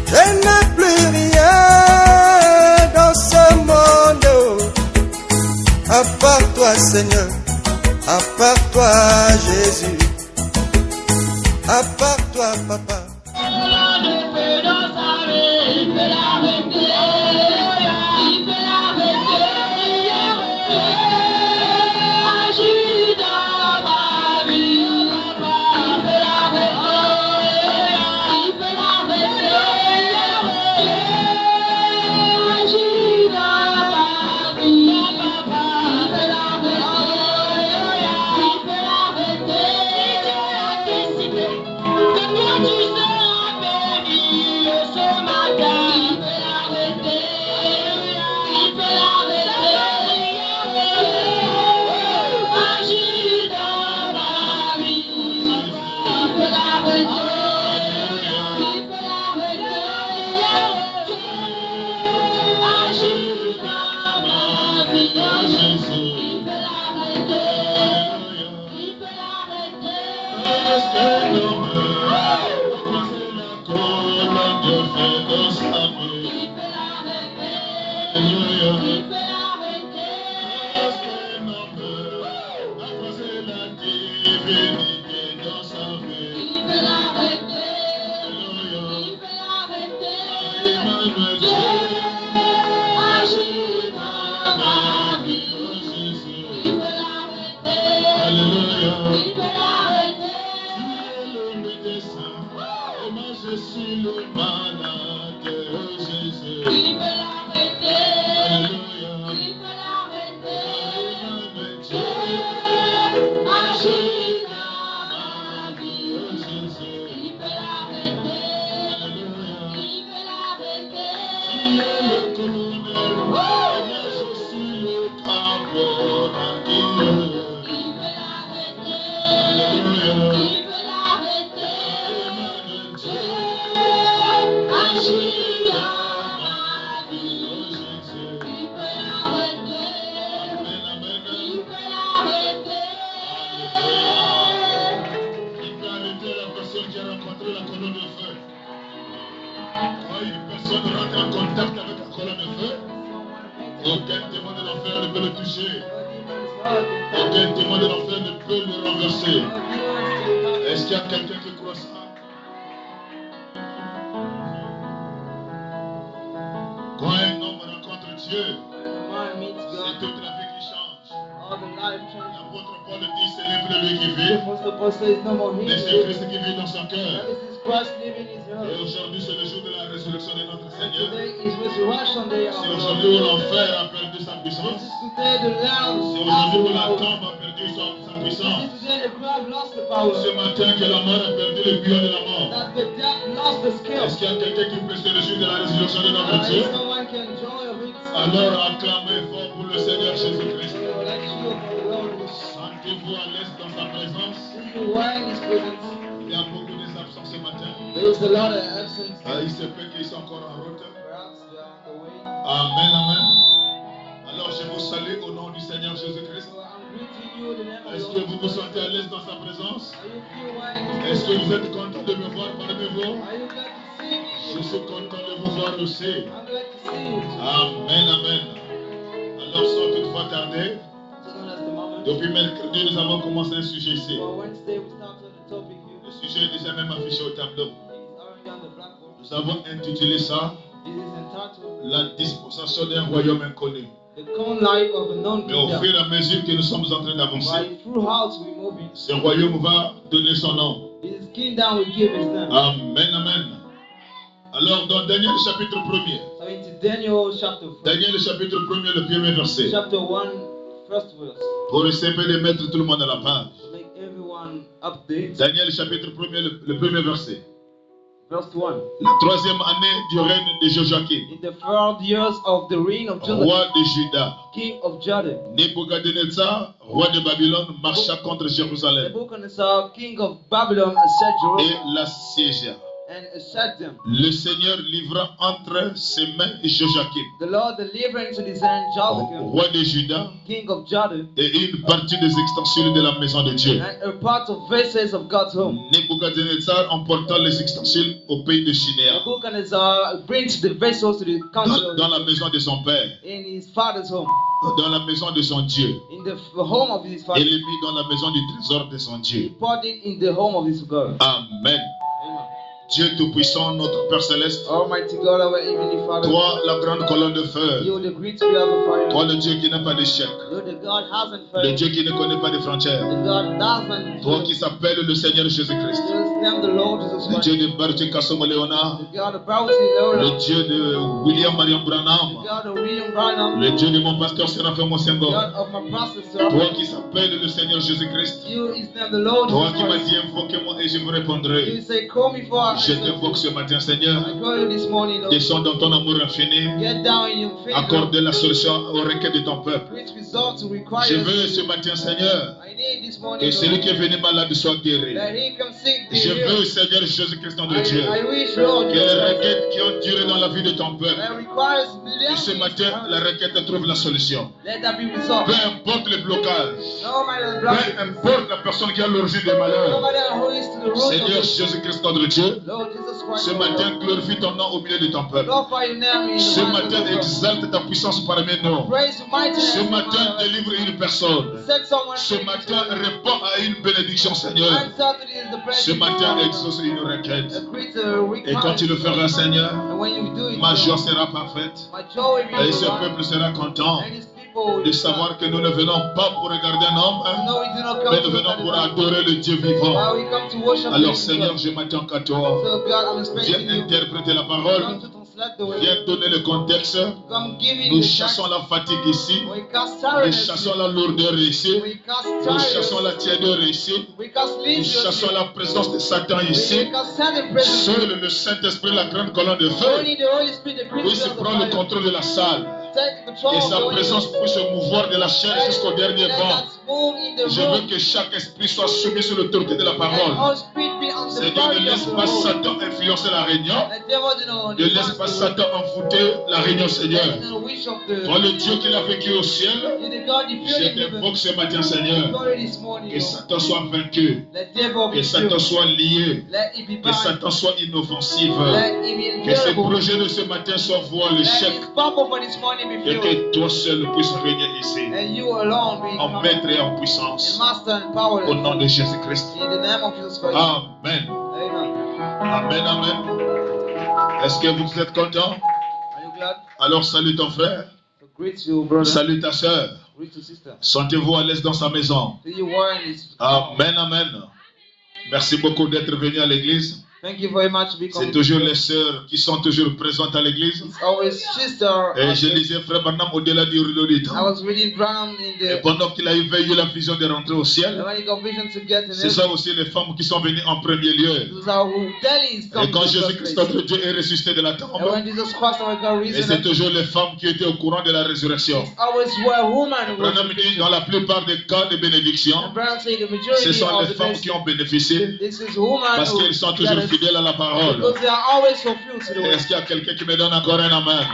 Je n'ai plus rien dans ce monde, à part toi Seigneur, à part toi Jésus, à part toi Papa. Est-ce qu'il y a quelqu'un qui croit ça? Quand un homme rencontre Dieu, c'est toute la vie qui change. L'apôtre Paul dit, ce n'est plus lui qui vit, mais c'est Christ qui vit dans son cœur. Et aujourd'hui, c'est le jour de la résurrection de notre Seigneur. C'est aujourd'hui où l'enfer a perdu sa puissance. C'est aujourd'hui où la tombe a perdu sa puissance. Ce matin que la mort a perdu le pouvoir de la mort. Est-ce qu'il y a quelqu'un qui peut se réjouir de la résurrection de notre Dieu? Alors acclamez fort pour le Seigneur Jésus-Christ. Sentez-vous à l'aise dans sa présence. Il y a beaucoup des absents ce matin. Il se peut qu'ils sont encore en route. Amen, amen. Alors je vous salue au nom du Seigneur Jésus-Christ. Est-ce que vous vous sentez à l'aise dans sa présence? Est-ce que vous êtes content de me voir parmi vous? Je suis content de vous voir aussi. Amen, amen. Alors sans toutefois tarder, depuis mercredi nous avons commencé un sujet ici. Le sujet est déjà même affiché au tableau. Nous avons intitulé ça la dispensation d'un royaume inconnu. Mais au fur et à mesure que nous sommes en train d'avancer, ce royaume va donner son nom. Amen, amen. Alors dans Daniel chapitre 1er, Daniel chapitre 1er, le premier verset, pour essayer de mettre tout le monde à la page. Daniel chapitre 1er, le premier verset. Verse 1. La troisième année du règne de Joachim, In the 4 years of the reign of Joachim, roi de Juda, king of Judah, Nebuchadnezzar, roi de Babylone, marcha contre Jérusalem Nebuchadnezzar, king of Babylon, assieged et Jerusalem l'assiégea. and set them. Le Seigneur livra entre ses mains Joachim, The Lord delivered into his hand Joachim, roi de Juda, king of Judah, et une partie des ustensiles de la maison de Dieu. and a part of vessels of God's home. Nebuchadnezzar emporta les ustensiles au pays de Shinéa, Nebuchadnezzar brings the vessels to the council dans la maison de son père, in his father's home, dans la maison de son Dieu. in the home of his Et father. les mit dans la maison du trésor de son He Dieu. poured it in the home of his God. Amen. Amen. Dieu Tout-Puissant, notre Père Céleste, Almighty God, our Heavenly Father, toi, la grande colonne de feu, you the great pillar of fire, toi, le Dieu qui n'a pas d'échec, you the God hasn't le failed, Dieu qui ne connaît pas de frontières, the God doesn't toi fail. qui s'appelles le Seigneur Jésus-Christ, Just name the Lord Jesus le Christ, Dieu de Bertie Kassomo Léonard, the God of Brownsea le Lord, Dieu de William Marion the Branham, God of William Branham, le Dieu de mon pasteur Séraphin the Mosengo, God of my pastor, toi sir. qui s'appelles le Seigneur Jésus-Christ, You is named the Lord toi Jesus qui m'as Christ. dit invoquez-moi et je vous You répondrai. say, call me for I Je answer t'invoque you. ce matin, I Seigneur, call you this morning, Lord. descends dans ton amour infini, Get down in your faith, accorde la solution aux requêtes de ton peuple. Which result to require Je veux ce matin, Seigneur, I need this morning, que celui Lord, qui est venu malade soit guéri. that he can sick be Je veux, healed. Seigneur Jésus-Christ, notre Dieu, I wish, Lord, que les requêtes qui ont duré dans la vie de ton peuple, that requires que ce matin, la requête trouve la solution. let that be resolved. Peu importe le blocage, No matter the peu blockage, importe la personne qui a l'origine des no malheurs, matter who is to the root Seigneur of it, Jésus-Christ, notre Dieu, Lord Jesus Christ, ce matin, glorifie ton nom au milieu de ton peuple. glorify your name in Ce the matin, mighty name of God. exalte ta puissance parmi nous. Praise the mighty Ce name of matin, God. délivre une personne. Set someone Ce free. matin, réponds à une bénédiction, Seigneur. Answer to the Ce blessing. matin, exauce une requête. Agree to Et quand tu le feras, Seigneur, and when you do it, ma joie Lord, sera parfaite. my joy will be Et ce full. peuple sera content And his people will de savoir que nous ne venons pas pour regarder un homme, no, we do not mais come nous to venons pour look at the adorer le Dieu vivant. While we come to worship Alors, you, Seigneur, God. je m'attends qu'à toi. So God, I'm Viens expecting you. interpréter la Come parole. to translate the word. Viens donner le contexte. Come give it Nous the chassons text. la fatigue ici. We cast Nous tiredness. chassons la lourdeur ici. We cast Nous chassons la tiredness. tiédeur ici. We cast Nous chassons laziness. la présence de Satan We ici. cast Satan presence. Seul le Saint-Esprit, la grande colonne de feu, Only the Holy Spirit, the puisse Christ of the prendre le fire. contrôle de la salle. Take control Et of sa the Holy présence Spirit. puisse mouvoir de la chair jusqu'au dernier Let banc. us move in the Je veux room. que chaque esprit soit soumis sur l'autorité de la Let parole. all spirit be on the Seigneur, ne body laisse of the pas room. Satan influencer la réunion. The devil do not Ne laisse pas Satan envoûter la réunion, Seigneur. the wish of the Toi, le Dieu qui l'a vécu au ciel, you're the God you feel je in heaven. t'invoque ce matin, Seigneur, Glory this morning, que Lord. Satan soit vaincu, Let devil que be Satan filled. soit lié, Let it be que bound. Satan soit inoffensif, Let it be que ces inviolable. projets de ce matin soient voués à Let l'échec his purpose for this morning be et filled. que toi seul puisses régner ici, And you alone be en maître et en puissance, master and power. au nom de Jésus-Christ. In the name of Jesus Christ. Amen. Amen. Amen, amen. Est-ce que vous êtes content? Are you glad? Alors salue ton frère, So greet you, brother. salue ta soeur. Greet your sister. Sentez-vous à l'aise dans sa maison. See you were in this. Amen, amen. Merci beaucoup d'être venu à l'église. Thank you very much. C'est toujours les sœurs qui sont toujours présentes à l'église. It's always sister. Et je lisais Frère Branham au-delà du rideau du I temps. was reading Branham in Et the. pendant qu'il a eu la vision de rentrer au ciel, When he got vision to get in c'est ça aussi les femmes qui sont venues en premier lieu. Those are who Delhi's come Et quand to the first Jésus-Christ, place. notre Dieu, est ressuscité de la And tombe, when Jesus Christ our God et risen c'est up, toujours les femmes qui étaient au courant de la résurrection. it's always where woman was. Branham dit dans la plupart des cas de bénédiction, And Branham said the ce majority sont of les the femmes best. qui ont bénéficié This is woman parce who qu'elles sont toujours get it. fidèles à la parole. Because they are always fulfilled to the word. Est-ce qu'il y a quelqu'un qui me donne encore un amen?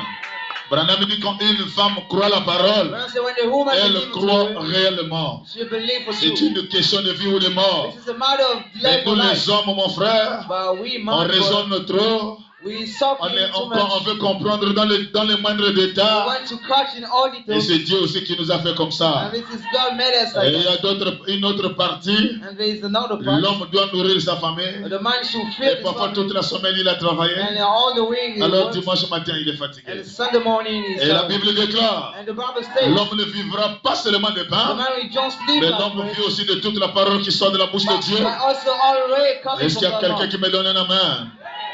Branham dit quand une femme croit la parole, Branham said when the woman elle believes to croit the word, réellement. she believes for C'est true. une question de vie ou de mort. This is a matter of Mais life nous or les life. hommes, mon frère, But we on man, raisonne trop. we suffer too On much. veut comprendre dans les moindres We détails. want to catch in all Et details. c'est Dieu aussi qui nous a fait comme ça. And this is God made us Et like il y that. a une autre partie. And there is another part. L'homme doit nourrir sa famille. The man should Et feed his parfois family. toute la semaine il a travaillé. And all the way he Alors works. dimanche matin il est fatigué. And Sunday morning is Et la Bible déclare, and the Bible states l'homme ne vivra pas seulement de the pain, man will just sleep mais and l'homme pray. vit aussi de toute la parole qui sort de la bouche de Dieu. But also already coming Est-ce qu'il y a from quelqu'un God. qui me donne un amen?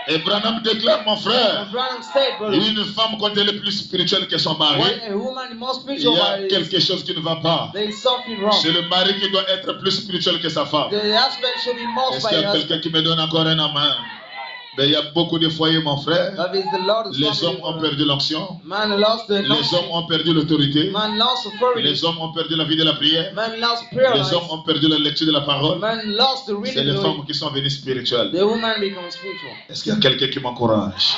Et Branham déclare, mon frère, And Branham said, brother, une femme quand elle est plus spirituelle que son mari, when a woman is more il spiritual, y a there quelque chose qui ne va pas. is something wrong. C'est le mari qui doit être plus spirituel que sa femme. The husband should be more Est-ce by qu'il y the a husband. quelqu'un qui me donne encore un amen? Mais il y a beaucoup de foyers, mon frère. That is the Lord's Les family, hommes ont brother. perdu l'onction. Man lost the Les hommes anointing. ont perdu l'autorité. Man lost authority. Les hommes ont perdu la vie de la prière. Man lost prayer Les life. hommes ont perdu la lecture de la parole. Man lost the C'est reading les of femmes qui sont venues spirituelles. the woman becomes spiritual. Est-ce qu'il y a quelqu'un qui m'encourage?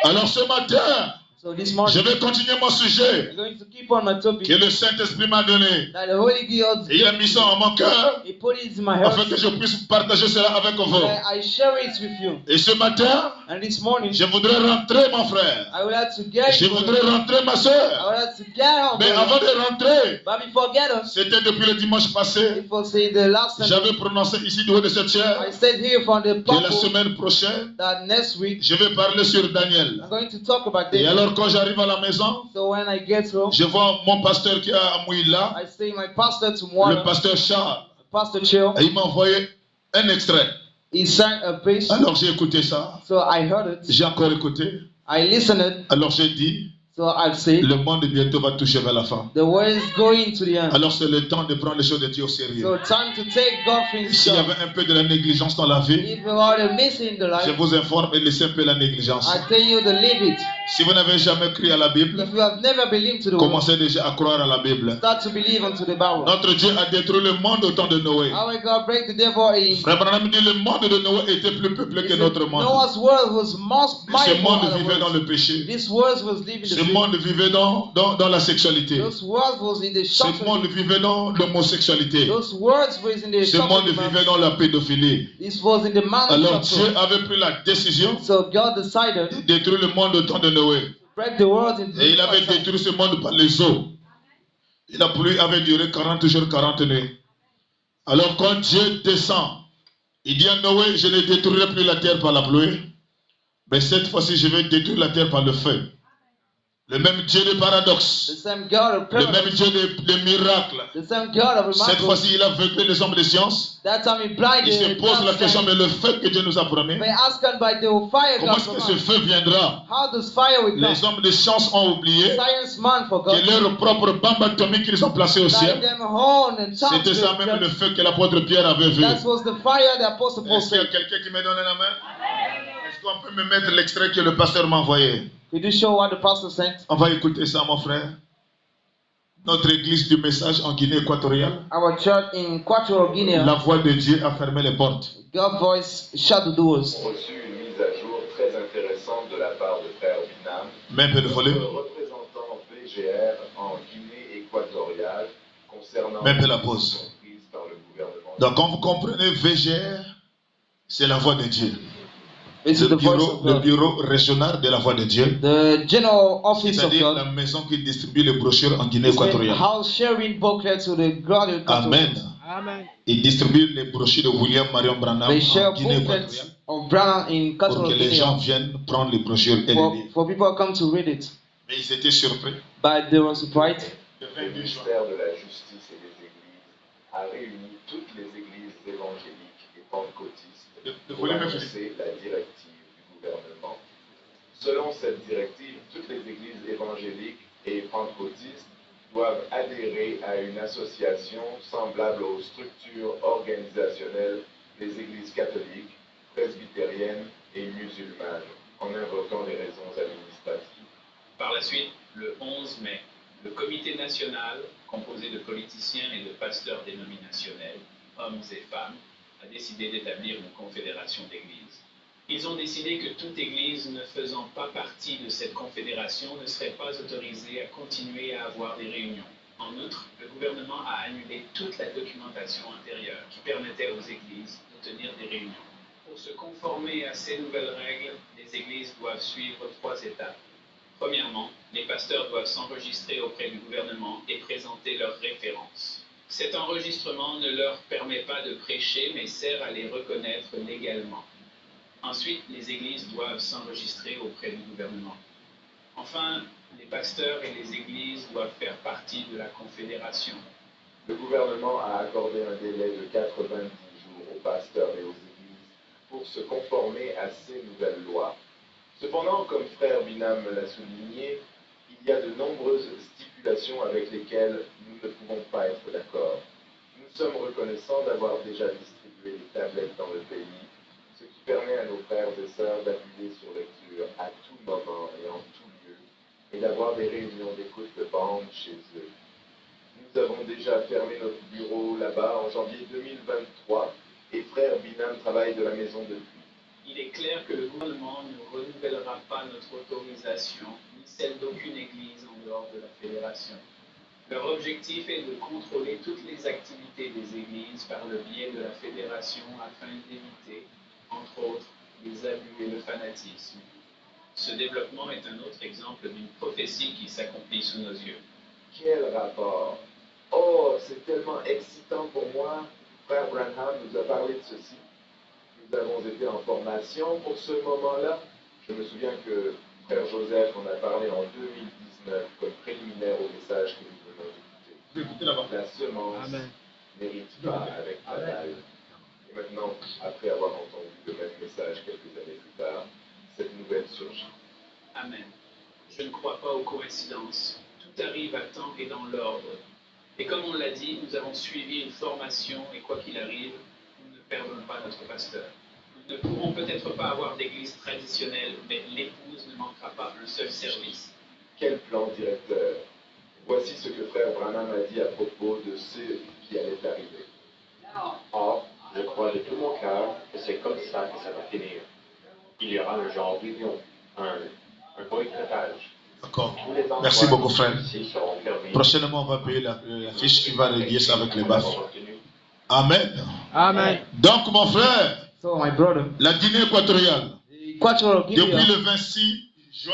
Alors ce matin, So this morning, je vais continuer mon sujet I'm going to keep on my topic que le Saint-Esprit m'a donné. that the Holy Ghost, Et il a mis ça en mon cœur He put it in my heart afin que je puisse partager cela avec vous. that I share it with you. Et ce matin, And this morning, je voudrais rentrer, mon frère. I would like to get Je it, voudrais brother. rentrer, ma I soeur. would like to get out, Mais avant brother. de rentrer, But before get us, c'était depuis le dimanche passé. if I say the last Sunday, J'avais prononcé ici du haut de cette chair I said here from the que la purple semaine prochaine, that next week je vais parler sur Daniel. I'm going to talk about Et this. alors quand j'arrive à la maison, So when I get home, je vois mon pasteur qui est à Mouila, I say my pastor to le Moana, pasteur Charles, Pastor Chill, et il m'a envoyé un extrait. he sang a praise. Alors j'ai écouté ça, So I heard it. j'ai encore écouté. I listened. Alors j'ai dit, So I said, le monde bientôt va toucher vers la fin. the world is going to the end. Alors c'est le temps de prendre les choses de Dieu au sérieux. So time to take God things S'il y serious. avait un peu de la négligence dans la vie, If you are missing the je life, vous informe et laissez un peu la négligence. I tell you to leave it. Si vous n'avez jamais cru à la Bible, If you have never believed to the word, commencez déjà à croire à la Bible. start to believe unto the Bible. Notre Dieu a détruit le monde au temps de Noé. Our God break the devil in. Frère Branham dit le monde de Noé était plus peuplé que notre monde. Noah's world was most Et ce mindful monde of the vivait dans world. le péché. This world was living Ce the sin. monde vivait dans la sexualité. Those words was in the Ce monde short. vivait dans l'homosexualité. Those words was in the Ce short. monde vivait dans la pédophilie. This was in the Alors mountain. Dieu avait pris la décision So God decided de détruire le monde au temps de Noé. to break the world into. Et il avait détruit ce monde par les eaux. Et la pluie avait duré 40 jours, 40 nuits. Alors quand Dieu descend, il dit à Noé, je ne détruirai plus la terre par la pluie, mais cette fois-ci je vais détruire la terre par le feu. Le même Dieu de The paradoxe, same God of le même paradox. Dieu de miracles. The same God of Cette miracles. fois-ci il a aveuglé les hommes de science. That time he blinded. Il se pose la question, mais le feu que Dieu nous a promis, They asked God by the fire comment God est-ce que from ce us. feu viendra? How does fire will come? Les hommes de science ont oublié Science man for God. que leur propre bombe atomique qu'ils ont placée au Light ciel, them horn and talk c'était to ça them. même le feu que l'apôtre Pierre avait vu. That was the fire the apostle Paul Est-ce qu'il y a said. quelqu'un qui me donne la main? Est-ce qu'on peut me mettre l'extrait que le pasteur m'a envoyé? Could you show what the pastor sent? On va écouter ça, mon frère. Notre église du message en Guinée équatoriale, Our church in Quattro Guinea, la voix de Dieu a fermé les portes. God's voice shut the doors. Ont reçu une mise à jour très intéressante de la part de Frère Binam, Mets un peu de volume. représentant VGR en Guinée équatoriale, concernant Mets un peu la les pause. décisions prises par le gouvernement. Donc, quand vous comprenez VGR, c'est la voix de Dieu. This is the voice of Le God. bureau régional de la voix de Dieu. The general office of C'est-à-dire la God. maison qui distribue les brochures en Guinée It's the équatoriale. house sharing booklet to the God of Amen. Amen. Il distribue les brochures de William Marion Branham They share en Guinée booklets équatoriale of Branham in pour Quattro que les gens Guinea viennent prendre les brochures et les for, lire. for people to come to read it. Mais ils étaient surpris. But they were surprised. Le Le 22 juin. ministère de la Justice et des Églises a réuni toutes les églises évangéliques et pentecôtistes Le pour volume est annoncer la directive du gouvernement. Selon cette directive, toutes les églises évangéliques et pentecôtistes doivent adhérer à une association semblable aux structures organisationnelles des églises catholiques, presbytériennes et musulmanes, en invoquant des raisons administratives. Par la suite, le 11 mai, le comité national, composé de politiciens et de pasteurs dénominationnels, hommes et femmes, a décidé d'établir une confédération d'églises. Ils ont décidé que toute église ne faisant pas partie de cette confédération ne serait pas autorisée à continuer à avoir des réunions. En outre, le gouvernement a annulé toute la documentation antérieure qui permettait aux églises de tenir des réunions. Pour se conformer à ces nouvelles règles, les églises doivent suivre 3 étapes. Premièrement, les pasteurs doivent s'enregistrer auprès du gouvernement et présenter leurs références. Cet enregistrement ne leur permet pas de prêcher, mais sert à les reconnaître légalement. Ensuite, les églises doivent s'enregistrer auprès du gouvernement. Enfin, les pasteurs et les églises doivent faire partie de la confédération. Le gouvernement a accordé un délai de 90 jours aux pasteurs et aux églises pour se conformer à ces nouvelles lois. Cependant, comme Frère Binam l'a souligné, il y a de nombreuses stipulations avec lesquelles nous ne pouvons pas être d'accord. Nous sommes reconnaissants d'avoir déjà distribué les tablettes dans le pays. ce qui permet à nos frères et sœurs d'appuyer sur lecture à tout moment et en tout lieu, et d'avoir des réunions d'écoute de bande chez eux. Nous avons déjà fermé notre bureau là-bas en janvier 2023, et frère Binam travaille de la maison depuis. Il est clair que le gouvernement ne renouvellera pas notre autorisation, ni celle d'aucune église en dehors de la fédération. Leur objectif est de contrôler toutes les activités des églises par le biais de la fédération afin d'éviter, entre autres, les abus et le fanatisme. Ce développement est un autre exemple d'une prophétie qui s'accomplit sous nos yeux. Quel rapport! Oh, c'est tellement excitant pour moi. Frère Branham nous a parlé de ceci. Nous avons été en formation pour ce moment-là. Je me souviens que frère Joseph en a parlé en 2019 comme préliminaire au message que nous venons d'écouter. La semence n'hérite pas avec la balle. Et maintenant, après avoir entendu le même message quelques années plus tard, cette nouvelle surgit. Amen. Je ne crois pas aux coïncidences. Tout arrive à temps et dans l'ordre. Et comme on l'a dit, nous avons suivi une formation et quoi qu'il arrive, nous ne perdons pas notre pasteur. Nous ne pourrons peut-être pas avoir d'église traditionnelle, mais l'épouse ne manquera pas le seul service. Quel plan directeur! Voici ce que frère Branham a dit à propos de ce qui allait arriver. Or, je crois de tout mon cœur que c'est comme ça que ça va finir. Il y aura un genre d'union, un boycottage. D'accord. Merci beaucoup, frère. Fermés. Prochainement, on va payer la fiche qui va relier ça avec les baffes. Amen. Amen. Donc, mon frère, So, my brother, la Guinée équatoriale, Equatorial depuis Guinea, le 26 juin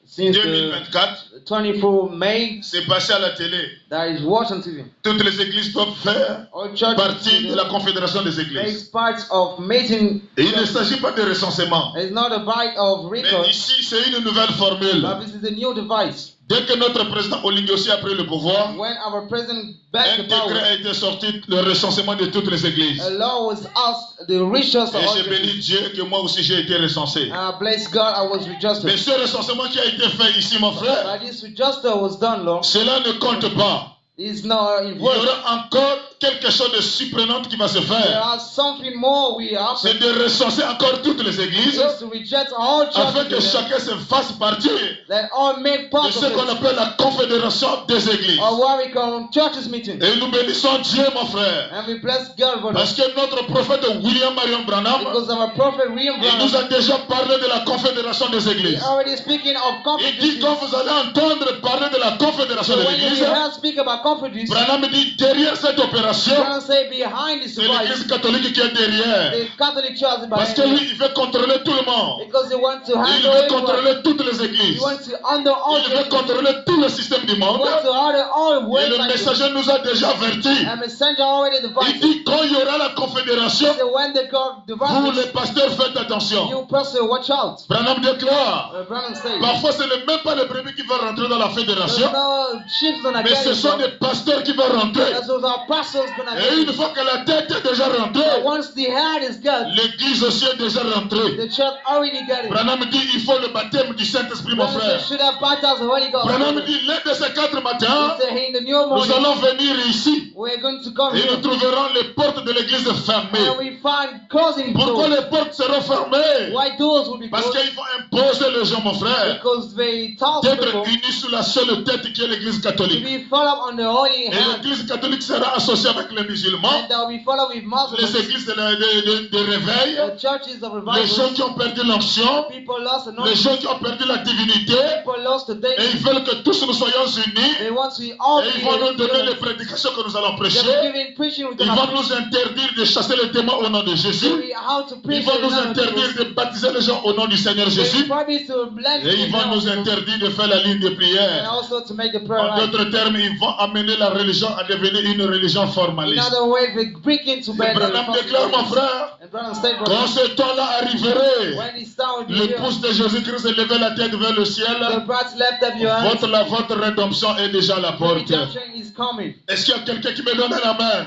since 2024, the 24 May, c'est passé à la télé. that is watching TV. Toutes les églises doivent faire All churches partie de la Confédération des églises. makes part of meeting. Et il ne s'agit pas de recensement. It's not a bite of Mais record, ici, c'est une nouvelle formule. but this is a new device. Dès que notre président Oligossi a pris le pouvoir, When our president un back the décret power, a été sorti, le recensement de toutes les églises. a law was asked, the richest of Et all j'ai béni churches. Dieu que moi aussi j'ai été recensé. Bless God, I was Mais registered. ce recensement qui a été fait ici, mon frère, But this register was done, Lord. cela ne compte pas. It's not in Il y work. aura encore quelque chose de surprenant qui va se There faire. are something more we have. C'est de recenser encore toutes les églises Just to reject all afin que churches, chacun se fasse partie that all make part de of ce qu'on it, appelle la confédération des églises. or what we call churches meeting. Et nous bénissons Dieu, mon frère, And we bless God for parce that. que notre prophète William Marion Branham, Because our prophet William il nous Branham a déjà parlé de la confédération des is églises. already speaking of Il dit conferences. quand vous allez entendre parler de la confédération So des when you églises, hear speak about conferences, Branham dit derrière cette opération, Branham say behind this c'est l'église device, catholique qui est derrière. the Catholic Church is Parce que behind lui, it. il veut contrôler tout le monde. Because they want to Il handle veut everyone. contrôler toutes les He églises. wants to under all Il veut churches. contrôler tout le système du He monde. wants to order all Et words le like this. messager nous a déjà avertis. A messenger already Il divided. dit quand il y aura la confédération, So when they got vous les divided, pasteurs faites attention. you person watch out. Branham déclare, Branham says, parfois ce n'est même pas le premier qui va rentrer dans la there's fédération, no chiefs gonna mais get ce it. sont des pasteurs qui vont rentrer. That's what our pastors gonna Et get une it. fois que la tête est déjà But rentrée, once the head is got, l'église aussi est déjà rentrée. the church already got it. Branham dit il faut le baptême du Saint-Esprit, mon Branham frère. says, should have baptized the Holy Ghost. Branham dit l'un de ces 4 matins, He said, hey, in the new nous morning, allons venir ici we're going to come et here. nous trouverons les portes de l'église fermées. And we find closing Pourquoi doors. les portes seront fermées? Why doors will be Parce closed? qu'il faut imposer les gens, mon frère, Because they taught d'être people unis sous la seule tête qui est l'église to catholique. be followed on the holy Et hand. l'église catholique sera associée avec les musulmans, And they'll be followed with les Muslims. églises de réveil, The churches of les gens revival. qui ont perdu l'onction, People lost the les knowledge. gens qui ont perdu la divinité, People lost the et ils day. veulent que tous nous soyons unis, They want to all et be ils vont nous donner les together. prédications que nous allons They'll prêcher. be giving preaching with Ils vont them. nous interdire de chasser les démons au nom de Jésus. How to Ils preach vont in nous the name of interdire Jesus. de baptiser les gens au nom du Seigneur They Jésus. promise to bless Et ils you vont nous now. interdire de faire la ligne de And prière. also to make the prayer En right. d'autres termes, ils vont amener la religion à devenir une religion In formaliste. other words, they break into Et bed. Branham déclare, mon frère, And Branham said, quand ce temps-là arriverait, when this time will be here, l'épouse de Jésus-Christ levait la tête vers le ciel. the brats left up your hands. Votre rédemption est déjà à la The porte. redemption is coming. Est-ce qu'il y a quelqu'un qui me donne un amen?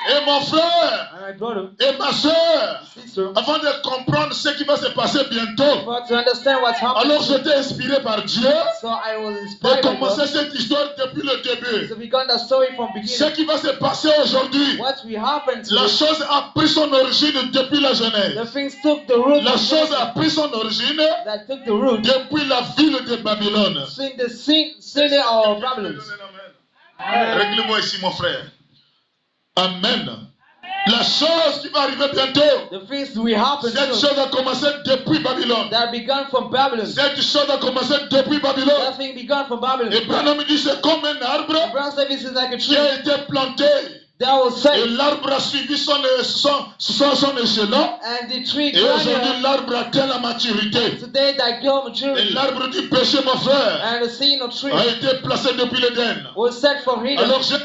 Et mon frère and my brother, et ma soeur, sister, avant de comprendre ce qui va se passer bientôt, but to understand what's happening, alors j'étais inspiré par Dieu so I was de inspired by commencer God. cette histoire depuis le début. So we got that story from Ce beginning. qui va se passer aujourd'hui, What will happen to la it, chose a pris son origine depuis la the Genèse. things took the root, La of chose a Genesis, pris son origine that took the root, depuis la ville de Babylone. in the city of Babylon. Réglez-moi ici, mon frère. Amen. La chose qui va arriver bientôt, The things will happen cette soon, chose a commencé depuis Babylone. that began from Babylon. Cette chose a commencé depuis Babylone. That thing began from Babylon. Et Branham dit c'est comme un arbre Abraham said this is like a qui tree a été planté. that was Et set, l'arbre a suivi son échelon. and the tree Et aujourd'hui, grew. l'arbre atteint la maturité. Today that girl Et maturity l'arbre du péché, mon frère, and the seed of tree a été placé depuis l'Éden. was set from Eden. Alors j'ai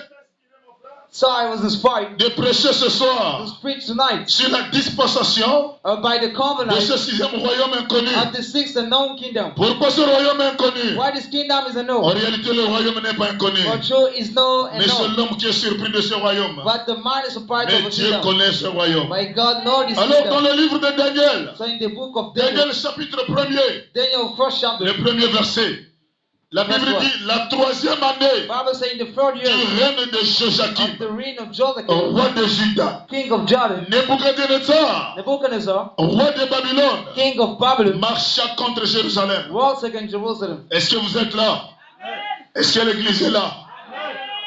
So I was inspired de prêcher ce to soir preach tonight sur la dispensation by the de covenant ce sixième royaume inconnu. of the sixth unknown kingdom. Pourquoi ce royaume inconnu? Why this kingdom is En unknown, réalité, le royaume n'est pas inconnu. but true is known and Mais c'est known. l'homme qui est surpris de ce royaume. But the mind is surprised Mais of a Dieu kingdom. connaît ce royaume. By God know this Alors, dans kingdom. le livre de Daniel, So in the book of Daniel Daniel, chapitre 1er, Daniel first chapter, le premier verset, la Bible Verse dit la troisième année Bible says in the third du year règne de of Joachim, the reign of Joachim, roi de Juda, king of Jordan, Nebuchadnezzar, Nebuchadnezzar, roi de Babylone, king of Babylon, marcha contre Jérusalem. rose against Jerusalem. Est-ce que vous êtes là? Est-ce que l'église est là?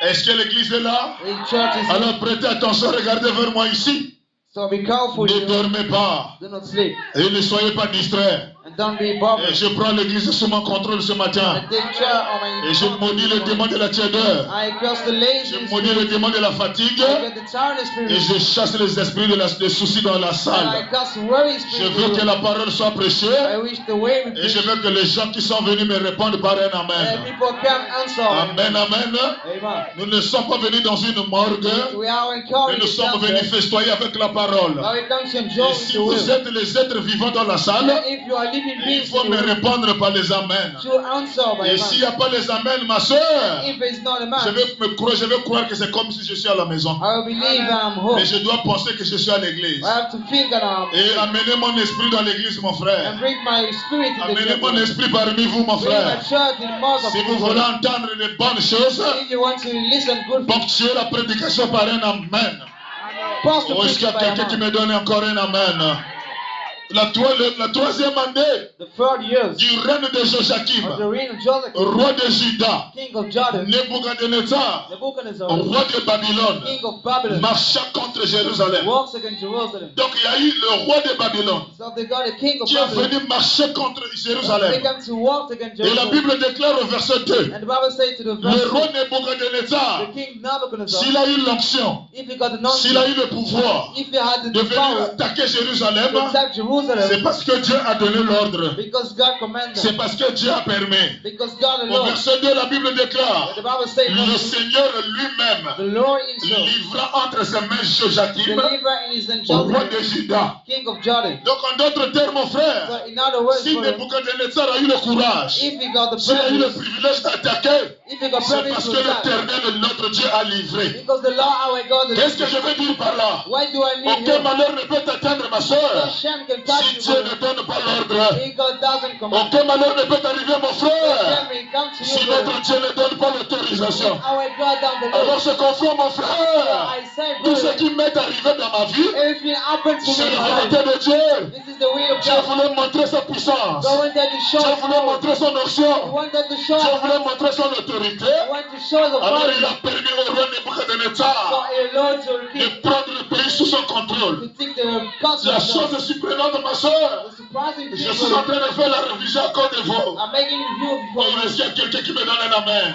Est-ce que l'église est là? The church is Alors prêtez attention, regardez vers moi ici. so be careful, Ne you dormez pas do not sleep et ne soyez pas distraits. and don't be Et bothered. je prends l'église sous mon contrôle ce matin. I take care of my Et je maudis le démon de la tiédeur. I curse the Je lazy maudis le spirit. démon de la fatigue. I get the tiredness Et spirit. je chasse les esprits des soucis dans la And I salle. cast worry Je veux que spirit. la parole soit prêchée. I wish the way we Et je preach veux que les gens qui sont venus me répondent par un and amen. people can answer. Amen, amen. Amen. Nous ne sommes pas venus dans une morgue. We are Mais encouraged nous sommes venus festoyer avec la parole. now we come to Et enjoy si the vous will. êtes les êtres vivants dans la And salle, if you are living il beings, faut me you répondre par les amens. to answer by Et s'il n'y man. a pas les amens, ma soeur, If it's not a je man, vais croire que c'est comme si je suis à la maison. I will believe I'm home. Mais je dois penser que je suis à l'église. I have to think that I'm Et amenez mon esprit dans l'église, mon frère. and bring my spirit in the Amenez mon church. esprit parmi vous, mon Bring my frère. church in the mouth of Si vous voulez people. entendre les bonnes choses, If you want to listen good things, ponctuez la prédication par un amen. pass the Ou est-ce qu'il y a preaching by a quelqu'un qui man. me donne encore un amen? La troisième année The third years du règne de of the Joachim, reign of Joachim, roi de Juda, king of Jordan, Nebuchadnezzar, Nebuchadnezzar, roi de Babylone, king of Babylon, marcha contre Jérusalem. walks against Jerusalem. Donc il y a eu le roi de Babylone So they got a king of qui est Babylon. venu marcher contre They Jérusalem. come to walk against Et la Jerusalem. Bible déclare au verset 2, And the Bible says to the le verse, roi the Nebuchadnezzar, king Nebuchadnezzar, s'il a eu l'onction, if he got the s'il a knowledge, eu le pouvoir if he had de the venir power attaquer Jérusalem, to attack c'est Jerusalem, parce que Dieu a donné l'ordre. because God commanded C'est them, parce que Dieu a permis. because God Au alone. verset 2, la Bible déclare, The Bible says, le Seigneur lui-même the Lord himself livra entre ses mains Joachim, deliver in his roi de angelic Juda. king of Jordan. Donc en d'autres termes, mon frère, So in other words, si brother, Nebuchadnezzar a eu le courage, if he got the s'il a eu le privilege, privilège d'attaquer, if he got c'est privilege parce to que attack, l'Éternel, notre Dieu, a livré. because the Lord our God Qu'est-ce que is. je veux dire par là? Why do I mean Aucun here? malheur ne peut t'atteindre, ma No soeur, shame can si touch you, Dieu ne brother. donne pas l'ordre. If God doesn't command, Aucun malheur ne peut t'arriver, mon no frère, shame will come to si you, brother. notre Dieu ne donne pas l'autorisation. If our God down the Alors Lord. je confirme, mon frère, I say, tout ce brother, qui m'est arrivé dans ma vie, everything happens to c'est me in la my life. volonté de Dieu. This is the will of Dieu God. voulait montrer sa puissance. God wanted to show Dieu his voulait power. montrer son He onction. wanted to show Dieu us. voulait montrer son autorité. He wanted to show the Alors power. il a permis au roi So Nebuchadnezzar a Lord to de king prendre le pays sous son contrôle. to take the counsel La of God. chose surprenante, ma soeur, The surprising je thing, suis en brother, train de faire la révision à Côte d'Ivoire. I'm making review Oh, before est-ce qu'il y a you. quelqu'un qui me donne un amen?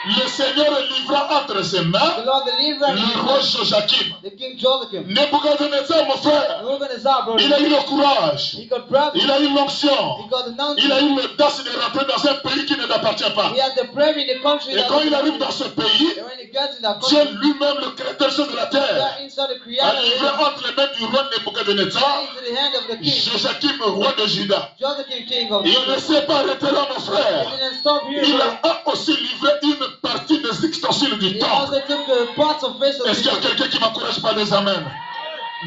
Le Seigneur livra entre ses The mains Lord delivered le roi Joachim. the king Joachim. Nebuchadnezzar, mon frère, Nebuchadnezzar, il a brother, eu le courage, he got privilege. il a eu He l'onction, got the il a knowledge. eu l'audace de rentrer dans un pays qui ne l'appartient pas. He had the prayer in the country. Et that quand was il arrive not- dans ce pays, And when he gets in that Dieu country, lui-même, le créateur de la terre, God inside the a creator livré entre les mains du roi Nebuchadnezzar into the hand of the king. Joachim, roi de Juda. Joachim, king of Il ne Judah. s'est pas arrêté là, mon He frère. didn't stop here. Il brother. a aussi livré une partie des ustensiles du He temple. also took parts of vessels. Est-ce qu'il y a quelqu'un qui m'encourage par les amens?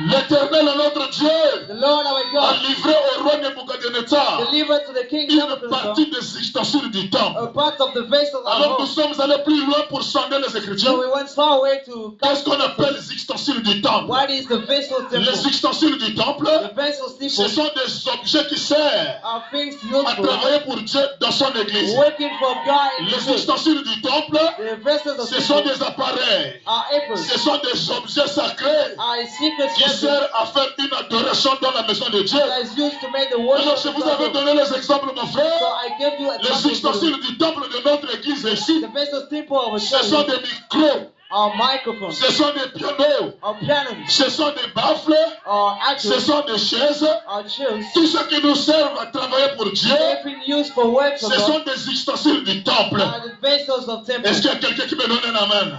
L'Éternel est notre Dieu The Lord our a God livré au roi Nebuchadnezzar delivered to the king une Nebuchadnezzar partie des ustensiles du temple. a part of the vessels at Alors nous home. sommes allés plus loin pour sonder les So Écritures. we went far away to Qu'est-ce qu'on appelle les ustensiles du temple? what is the vessel Les temple? ustensiles du temple, The vessels ce temple sont des objets qui servent are things à useful, travailler pour Dieu dans son église. working for God in the Les church. ustensiles du temple, The vessels of ce sont temple des appareils, are aprons, ce sont des objets sacrés are a secret qui vessel servent à faire une adoration dans la maison de Dieu. that is used to make the worship Alors je of vous avais God. donné les exemples, mon So frère. I gave you Les examples. ustensiles du temple de notre église ici, The vessels temple of a ce sont church des micros, are microphones, ce sont des pianos, are pianos, ce sont des baffles, are ce actors, sont des chaises. are chairs. Tout ce qui nous sert à travailler pour Dieu, Everything used for work ce for God sont des ustensiles du temple. are the vessels of temple. Est-ce qu'il y a quelqu'un qui me donne un amen?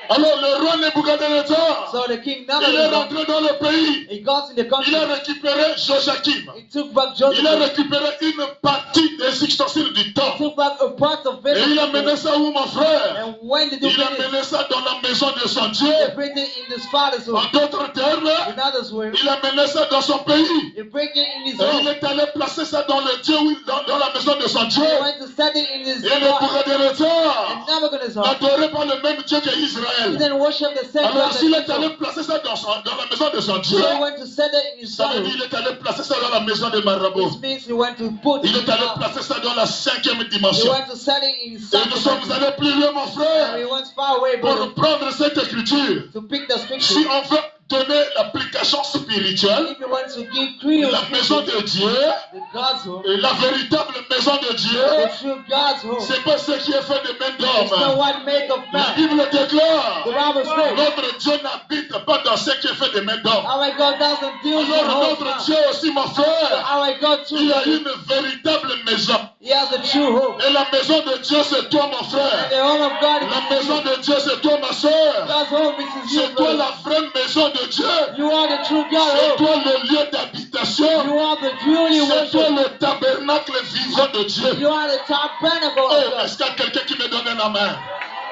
Alors le roi Nebuchadnezzar, So the king il est Nebuchadnezzar, rentré dans le pays. he got in the country, Il a récupéré Joachim. he took back Il a Joseph, récupéré une partie des ustensiles du he temple. took back a part of Et vessels. il a mené ça où, mon frère? And when did you Il a bring it? mené ça dans la maison de son Dieu. They bring it in his father's home. En d'autres termes, In others words, il a mené ça dans son pays. they bring it in his Et il home. est allé placer ça dans le Dieu, dans la maison de son Dieu. He went to set it in his Et heart. Nebuchadnezzar And Nebuchadnezzar, n'adorait pas le même Dieu he qu'Israël. didn't worship the same Alors God s'il est as allé Israel. placer ça dans la maison de son Dieu, So he went to set it in his ça veut dire son. qu'il est allé placer ça dans la maison de Marabout. This means he went to put it Il in est allé his house. placer ça dans la 5e He dimension. went to set it in his Et nous sommes sanctuary. allés plus loin, mon And he frère, went far away, pour brother, prendre cette écriture. to pick the Si scripture. on veut donner l'application spirituelle, If you want to give clear la maison scripture, de Dieu, the God's home, et la véritable maison de Dieu, the true God's home, c'est pas ce qui est fait de main it's the d'homme. one made of La man. Bible déclare, The Bible says, notre Dieu n'habite pas dans ce qui est fait de main d'homme. our God doesn't deal with Alors homes notre now. Dieu aussi, mon frère, Our God too, il a une véritable maison. he has a true home. Et la maison de Dieu, c'est toi, mon And frère. the home of God La is maison de Dieu, c'est toi, ma soeur. God's home. This is you, C'est toi brother. la vraie maison de Dieu. You are the true God C'est home. toi le lieu d'habitation. You are the truly C'est toi worship. le tabernacle vivant de Dieu. You are the tabernacle Oh, of God. est-ce qu'il y a quelqu'un qui me donne un amen?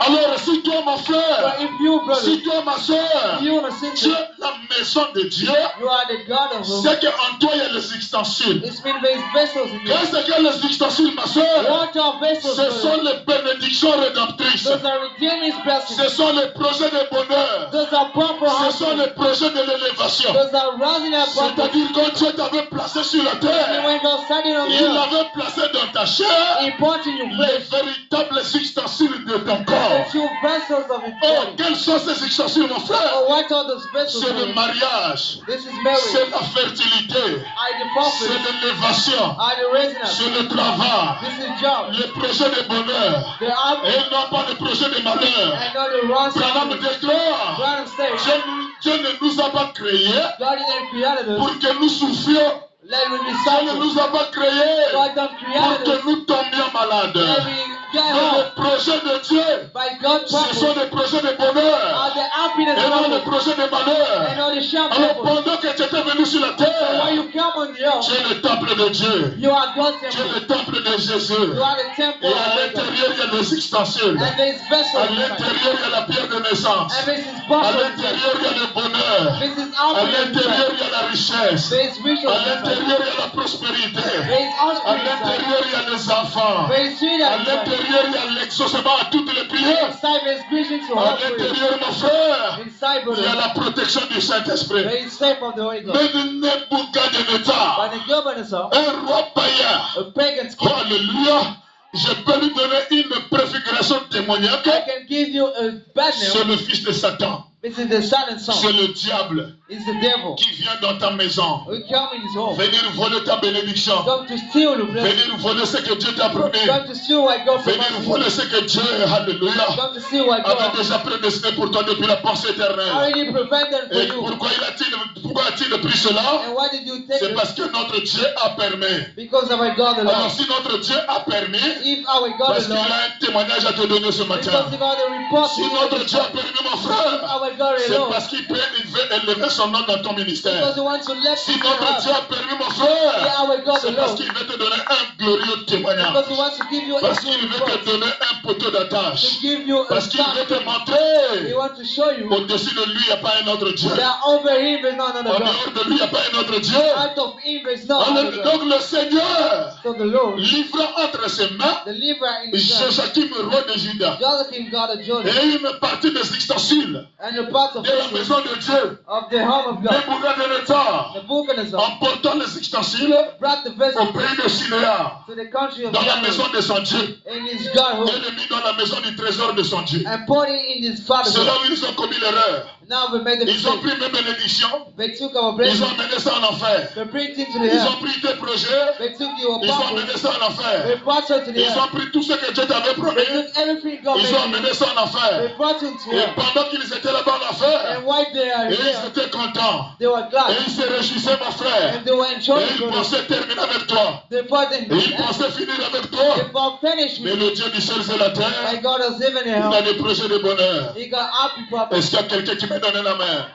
Alors, si toi, mon frère, But if you, brother, si toi, ma soeur, you are a tu sister, es la maison de Dieu, you are the God of home. c'est qu'en toi, il y a les ustensiles. It's been these vessels in you. Qu'est-ce que les ustensiles, ma soeur? What are vessels, Ce sont brother? les bénédictions rédemptrices. Those are redeeming blessings. Ce sont les projets de bonheur. Those are proper Ce sont houses. les projets de l'élévation. Those are rising up proper. C'est-à-dire quand Dieu t'avait placé sur la And terre, when God started on il the earth, l'avait placé dans ta chair He put in your les flesh véritables ustensiles de ton the corps. true vessels of His Oh, body. quels sont ces ustensiles, mon frère? Oh, what are those vessels? C'est le brother? mariage, This is c'est marriage. la fertilité, I the c'est prophet. l'élévation, I the raising up. c'est le travail, This is job. le projet de bonheur, The up et non pas le projet de malheur. and not the wrong Branham side. déclare, Branham says, Dieu ne nous a pas créés God didn't create us. pour que nous souffrions. Let me be Dieu ne silent. nous a pas créés God don't pour create que us. nous tombions malades. Let me get Mais home. les projets de Dieu, By God's ce sont purpose des projets de bonheur are the happiness et non les purpose projets de and malheur. not the shame Alors purpose. pendant que tu étais venu sur la When terre, you come on the tu earth, es le temple de Dieu. you are God's Tu es temple. le temple de Jésus. You are the temple Et à of God. l'intérieur, il y a des ustensiles. And there is À vessels inside. l'intérieur, il y a la pierre de naissance. And this is À vessels l'intérieur, il y a le bonheur. This is À happiness l'intérieur, inside. il y a la richesse. There is À riches inside. l'intérieur, il y a la prospérité. There is À offspring inside. l'intérieur, il y a les enfants. There is sweet À inside. l'intérieur, il y a l'exaucement à toutes les prières. Inside there is greetings to À all prayer. l'intérieur, mon frère, Inside, il y a brother, la protection du Saint-Esprit. there is safe of the Holy Ghost. Mais Nebuchadnezzar, By the governors of un roi païen, a pagan oh, king, alléluia, je peux lui donner une préfiguration témoignage. I can give you a bad C'est name. le fils de Satan. This is the son and C'est son. le diable It's the devil. qui vient dans ta maison. We come in his home. Venir voler ta bénédiction. Come to steal the blessing. Venir voler ce que Dieu t'a promis. Come to steal what God Venir promised. voler ce que Dieu, alléluia, Come to steal what avait God déjà prédestiné pour toi depuis la pensée éternelle. already prevented for Et you. pourquoi a-t-il pris cela? And why did you take C'est it? parce que notre Dieu a permis. Because of our God Alors alone. si notre Dieu a permis, If our God parce qu'il alone, a un témoignage à te donner ce matin. because he got a report Si to notre you, Dieu a permis, mon frère, our God C'est alone. parce qu'il veut élever son nom dans ton ministère. Because He wants to lift Si His notre name Dieu up. a permis, mon frère, Yahweh God c'est parce alone. qu'il veut te donner un glorieux témoignage. Because He wants to give you a Parce qu'il good veut report. te donner un poteau d'attache. To give you a Parce qu'il veut te sign. He montrer. wants to show you Au-dessus de lui, il n'y a pas un autre Dieu. that over Him there's not En another God. dehors de lui, il n'y a pas un autre Dieu. Out of Him there's no other God. Donc le Seigneur So the Lord, livra entre ses mains the liver in His hand, Joachim, roi de Juda, Joachim God of Jordan, et une partie des ustensiles and the parts of de la Israel maison de Dieu. of the home of God. Nebuchadnezzar, Nebuchadnezzar en portant les ustensiles brought the au vessel pays de Sinéa, to the country of dans la God maison de son Dieu, in His et Godhood le mit dans la maison du trésor de son Dieu. and poured it in His father's C'est là house. où ils ont commis l'erreur. Now we made the Ils ont mistake. pris mes bénédictions, They took our ils blessing, ont amené ça en enfer. they brought it to the Ils ont hell. pris tes projets, They took your ils ont purpose, amené ça en they enfer. brought it to the Ils ont hell. pris tout ce que Dieu t'avait promis, They took everything God ils ont made you. amené ça en They enfer. brought it to Et hell. pendant qu'ils étaient là-bas en enfer, And while they are et here, ils étaient contents, they were et glad. ils se réjouissaient, mon frère, And they were et enjoying ils God. pensaient terminer avec toi, They fought et ils pensaient finir avec toi. They fought finished Mais with le Dieu du ciel et la my terre, God has given il a hell. des projets de bonheur. He got happy purpose. Est-ce qu'il y a quelqu'un qui m'a donné la main?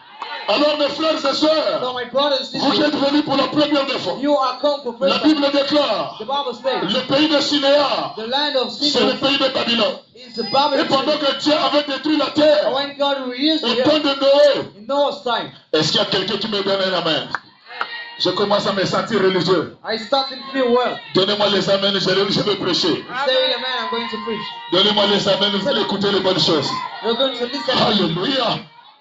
Alors mes frères et So sœurs, my brothers and vous qui sisters, êtes venus pour la première fois, you are come for la first time. Bible déclare, The Bible states le pays de Sinéa, the land of c'est Sinai le pays de Babylone. is the Et Babylon. pendant que Dieu avait détruit la terre, When God released au the temps earth de Noé, in Noah's time, est-ce qu'il y a quelqu'un qui me donne la main? Je commence à me sentir religieux. I started to feel well. Donnez-moi les amens, je vais prêcher. Say, Amen, I'm going to preach. Donnez-moi les amens, vous allez écouter les bonnes choses. You're going to listen. Alléluia.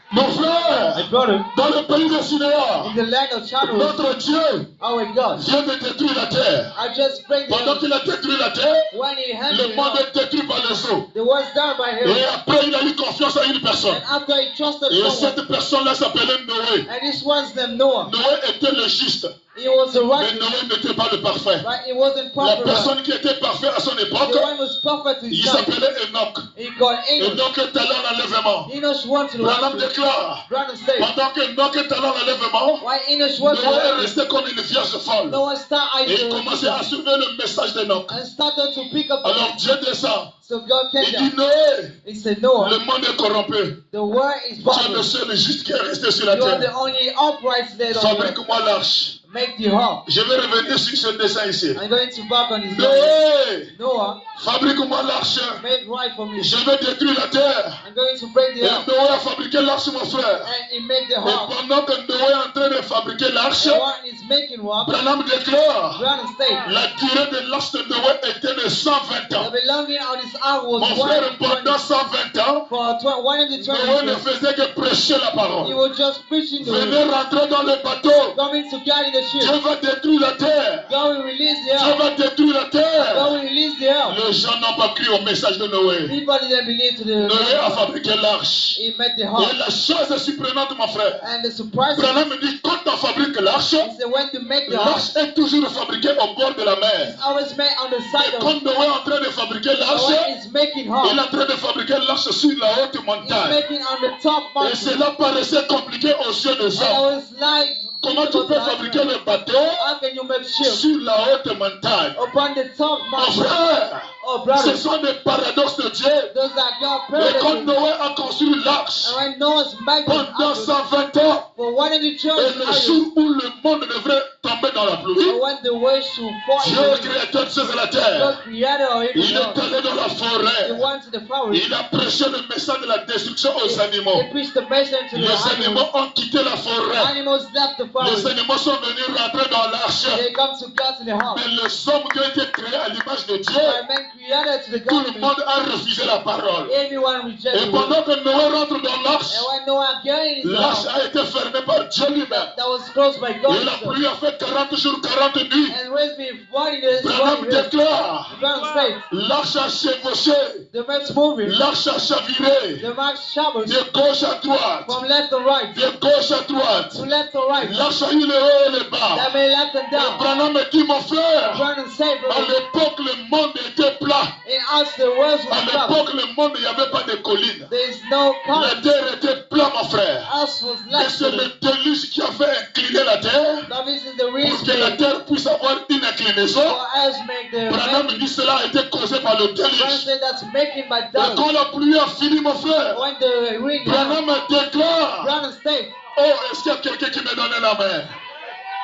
Mon frère, My brother, dans le pays de Sinéa, in the land of Channel, notre Dieu our God, vient de détruire la terre. I just prayed Pendant the qu'il a détruit la terre, when he le handed monde it est détruit par les eaux. the was done by him. Et après, il a eu confiance à une personne. And after he trusted Et someone, cette personne-là s'appelait Noé. and this one's named Noah. Noé était le juste, He was a mais righteous, Noé n'était pas le parfait. but he wasn't La perfect. personne qui était parfaite à son époque, The one was perfect to his il time. s'appelait Enoch. He got Enoch. Enoch est allé en enlèvement. Enoch went to the Branham rapture. déclare, Branham said, pendant que Enoch est allé en enlèvement, why Enoch went to the Noé est rapture, resté comme une vierge folle. Noah started Et il commençait à suivre le message d'Enoch. and started to pick up. Alors Dieu descend. So God Il came dit down. Noé, He said, Noah, le monde est corrompu. the world is Tu es le bad. seul juste qui est resté sur la You are the terre. only upright there on earth. Fabrique-moi l'arche. Make the heart. Je vais revenir sur ce dessin ici. I'm going to back on his life. Noé, Noah, fabrique-moi l'arche. make right for me. Je vais détruire la terre. I'm going to break the Et heart. Noé a fabriqué l'arche, mon frère. And he make the Et heart. pendant que Noé est en train de fabriquer l'arche, And one is making one. Branham déclare, Branham state. la durée de l'arche de Noé était de 120 The ans. belonging on his arm was Mon frère, 120. pendant 120 ans, For 120 Noé ne years, faisait que prêcher la he parole. was just preaching the Venez word. rentrer dans le bateau. Coming to God in the Dieu ship. va détruire la terre. God will release the Dieu earth. va détruire la God terre. will release the earth. Les gens n'ont pas cru au message de Noé. People didn't believe to the Noé a fabriqué l'arche. He made the Et heart. la chose est surprenante, mon frère. And the surprise Branham me dit, quand on fabrique l'arche, is that when to make the heart, l'arche est toujours fabriquée au bord de la mer. it's always made on the side Et of quand Noé est en train de fabriquer the l'arche, one is making il est heart. en train de fabriquer l'arche sur la haute He's montagne. making on the top Et mountain. cela paraissait compliqué aux yeux des And I hommes. was like, Comment tu peux fabriquer le bateau how can you make ship sur la haute montagne? upon the top Mon mountain? frère, Oh, ce brother, sont des paradoxes de Dieu. those are God Et quand paradoxes. Noé a construit l'arche, And when Noah's making pendant it, 120 ans, for one of the et children, le jour où le monde devrait tomber dans la pluie, and when the waves should fall, Dieu, créateur de cieux et la terre, God created all il it. est allé dans la He forêt. went to the forest. Il a prêché le message de la destruction aux animaux. He preached the message to the Les animaux animals. ont quitté la forêt. Animals left the Les forest. animaux sont venus rentrer dans l'arche. They come to God to the house. Mais les hommes qui ont été créés à l'image de Dieu, And men created to the tout le God. monde a refusé la parole. Everyone Et rejected it. pendant que Noé rentre dans l'arche, And when Noah got in his l'arche house, a été fermée par Dieu lui-même. that was closed by God. Et la pluie a fait 40 jours, 40 nuits. And raised me 40 days, Branham 40 years. déclare, Branham states, l'arche a chevauché, the man's moving, l'arche a chaviré, the man's shovels de gauche à droite, from left to right, de gauche à droite. to left to right. L'arche a eu le haut et le bas. That may left and Et down. Branham me dit, mon frère, Branham said, à brother, l'époque, le monde était plat. in us the world À was flat. l'époque, le monde, il n'y avait pas de collines. There is no La color. terre était plate, mon frère. Us was Mais left. c'est le déluge qui a fait incliner la terre. That this is the pour reason que la terre puisse avoir une inclinaison. for us make the Branham dit cela a été causé par le Branham déluge. said that's making by Et deluge. quand la pluie a fini, mon frère, When the rain Branham déclare. Branham state, Oh, est-ce qu'il y a quelqu'un qui me donne la main?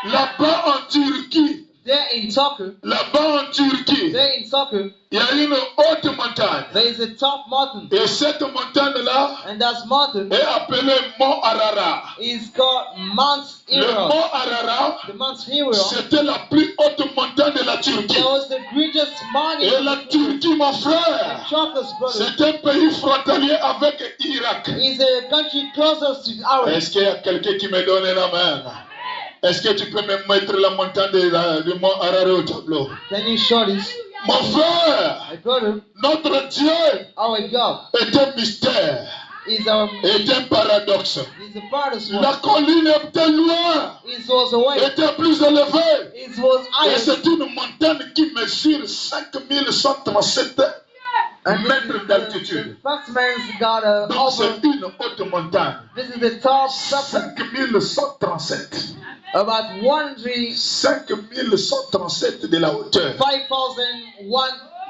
Là-bas en Turquie, there in Turkey, il y a une haute montagne. there is a top mountain, Et cette montagne-là and that mountain est appelée Mont Ararat. is called Mount Le Hero. Mont Ararat, The Mount Hero, c'était la plus haute montagne de la Turquie. that was the greatest mountain Et la Turquie, mon frère, Turkey's brother, c'est un pays frontalier avec Irak. is a country closest to ours. Est-ce qu'il y a quelqu'un qui me donne la main? Est-ce que tu peux me mettre la montagne du Mont Ararat au tableau? Can you show this? Mon frère, My brother, notre Dieu our God est un mystère, is est un paradoxe. the farthest La one. colline était loin, It was away. était plus élevée. It was Et higher. c'est une montagne qui mesure 5137 And this mètres is the d'altitude. first man's got a Donc over. c'est une haute montagne. This is the top something 5137. about 1,5,001 5137 de la hauteur.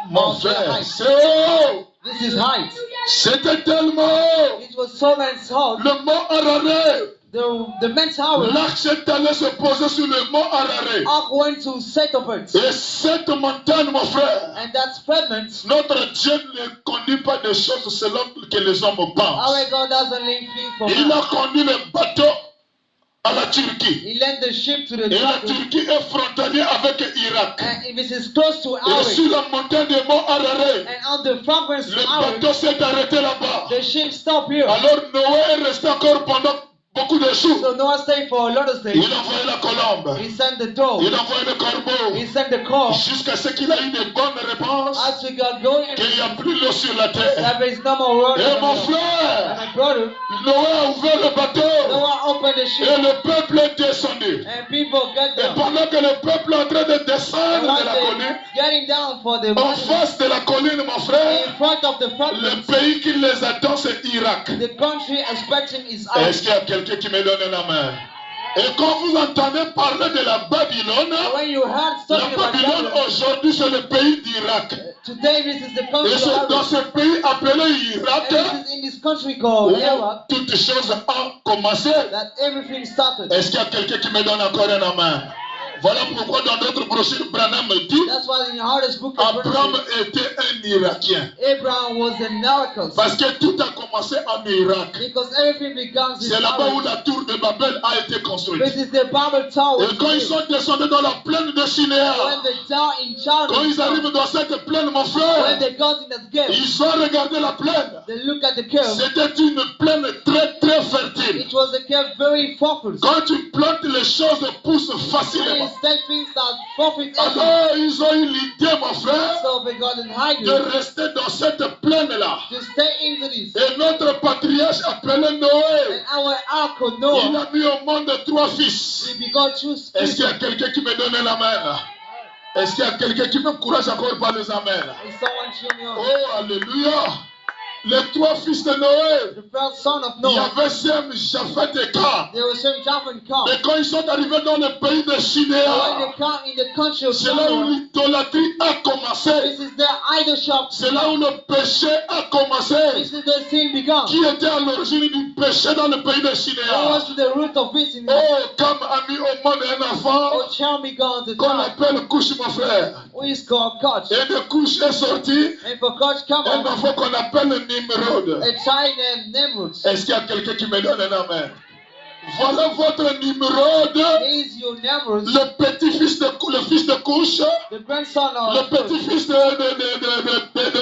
Mon of the frère, height. c'est haut. This is height. C'était tellement haut. It was so man's hot. Le mont Ararat. The men's tower, L'arc s'est allé se poser sur le mont Ararat. Ark went to set up it. Et cette montagne, mon frère, And that fragment, notre Dieu ne conduit pas des choses selon que les hommes our pensent. God doesn't leave free for Il man. a conduit le bateau à la Turquie. He lent the ship to the Et la Turkey. Turquie est frontalière avec Irak. And if it is close to Et ours, sur la montagne du mont Ararat, and on the fragments to le ours, bateau s'est arrêté là-bas. the ship stopped here. Alors Noé est resté encore pendant beaucoup de jours. So Noah stayed for a lot of days. Il a envoyé la colombe. He sent the dove. Il a envoyé le corbeau. He sent the call. Jusqu'à ce qu'il ait eu de bonnes réponses. As we got going, Qu'il n'y a plus l'eau sur la terre. there is no more water. Et mon And frère, my brother, Noé a ouvert le bateau. Noah opened the Et ship. le peuple est descendu. And people got Et down. pendant que le peuple est en train de And descendre while de la colline, they getting down for the en mountain, face de la colline, mon frère, in front of the le fragments, pays qui les attend, c'est Irak. the country expecting is Est-ce ours. qu'il y a quelqu'un qui me donne la main? Et quand vous entendez parler de la Babylone, When you heard la talking about Babylone Babylon, aujourd'hui c'est le pays d'Irak. today this is the Et country c'est of dans Iraq. ce pays appelé Irak And this is in this country où called Iraq toutes choses ont commencé. that everything started. Est-ce qu'il y a quelqu'un qui me donne encore une main? Voilà pourquoi dans notre brochure, Branham dit That's why in the hardest book of Abraham Revelation, était un Irakien. Abraham was a miracle. Parce que tout a commencé en Irak. Because everything begins in C'est là-bas où Iraq. la tour de Babel a été construite. This is the Bible Tower. Et quand ils sont descendus dans la plaine de Shinéa, When the tower in quand ils China, arrivent dans cette plaine, mon when frère, they got in that cave, ils ont regardé la plaine. they look at the cave. C'était une plaine très très fertile. It was a cave very focused. Quand tu plantes, les choses poussent And facilement. instead things that profit everything. Alors ils ont eu l'idée, mon frère, So they got in de hiding rester dans cette plaine-là. to stay into this. Et notre patriarche appelé Noé, And our ark of il Noah, a mis au monde 3 fils. we begot two Est-ce qu'il y a spirits. quelqu'un qui me donne la main là? Est-ce qu'il y a quelqu'un qui m'encourage encore par les amens là? And someone showed me on. Oh, alléluia! Les 3 fils de Noé, The first son of il y Noah, avait Sem, Japheth et Cam. there was some Japheth come. Mais quand ils sont arrivés dans le pays de When Shinéa, they come in the country of c'est là où Noah, l'idolâtrie a commencé. this is their idol shop. C'est là où le péché a commencé. This is the sin begun. Qui était à l'origine du péché dans le pays de What Shinéa? was the root of it in Oh, Cam a mis au monde un enfant Oh, child begun to qu'on die. appelle couche, mon frère. Who is called Koch. Et de couche est sorti And for Koch come un out, enfant qu'on appelle Nimrod. a child named Nimrod. Est-ce qu'il y a quelqu'un qui me donne un amen? Voilà votre Nimrod, He is your Nimrod, le petit-fils de le fils de couche, the grandson le of Koch, petit-fils de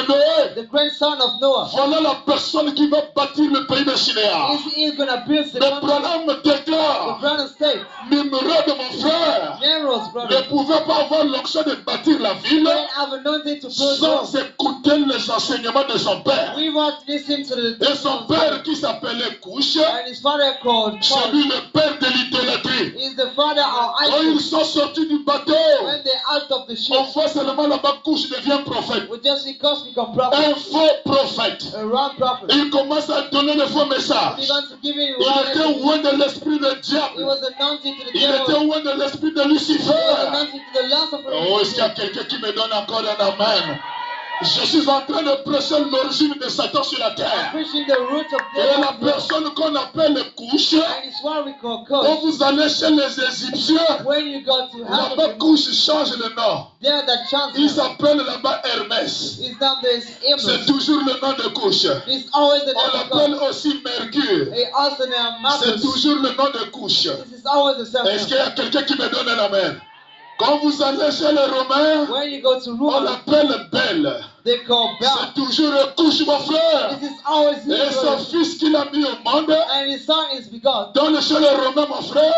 Noé. the grandson of Noah. Voilà la personne qui va bâtir le pays de Shinéa. He is going to build the Mais country. Branham The déclare, brother state, Nimrod, mon frère, Nimrod's ne brother, pouvait pas avoir l'onction de bâtir la ville they have anointed to build sans Rome. écouter les enseignements de son père. We want to listen to the Et son père qui s'appelait Couche, and his father called c'est Koch. lui le père de l'idolâtrie. Is the father of Quand ils Isaac. sont sortis du bateau, When they're out of the ship, on voit seulement là-bas Couche devient prophète. we just because become prophet, Un faux prophète. a wrong prophet. Il commence à donner de faux He messages. wants to give it Il était wrong. loin de l'esprit de He diable. was anointed to the Il était devil. loin de l'esprit de Lucifer. Oh, est-ce qu'il y a quelqu'un qui me donne encore un amen? Je suis en train de prêcher l'origine de Satan sur la terre. Et la personne qu'on appelle couche, quand vous allez chez les Égyptiens, là-bas couche change le nom. Il s'appelle là-bas Hermès. C'est toujours le nom de couche. On l'appelle aussi Mercure. C'est toujours le nom de couche. Est-ce qu'il y a quelqu'un qui me donne un amen? Quand vous allez chez les Romains, on l'appelle Belle. C'est toujours couche, mon frère. Et son fils qu'il a mis au monde, dans le chez les Romains, mon frère,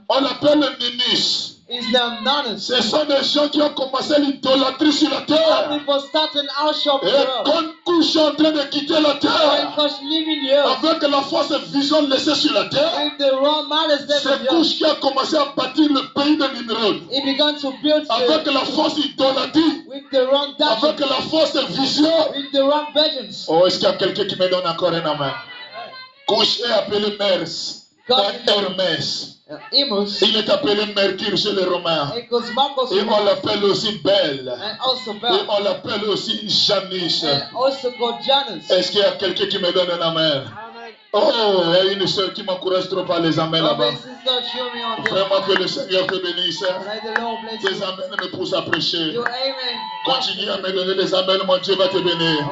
on l'appelle Ninus. Ce sont des gens qui ont commencé l'idolâtrie sur la terre. Et quand couche est en train de quitter la terre, avec la fausse vision laissée sur la terre, c'est couche qui a commencé à bâtir le pays de Nimrod. Avec la fausse idolâtrie, avec la fausse vision. Oh, est-ce qu'il y a quelqu'un qui me donne encore un amen? Couche est appelé Mers, Hermès. Il est appelé Mercure chez les Romains. Et on l'appelle aussi Belle. Et on l'appelle aussi Janus. Est-ce qu'il y a quelqu'un qui me donne un amen? Oh, il y a une soeur qui m'encourage trop par les amens là-bas. Vraiment que le Seigneur te bénisse. Tes amens me poussent à prêcher. Continue à me donner des amens, mon Dieu va te bénir.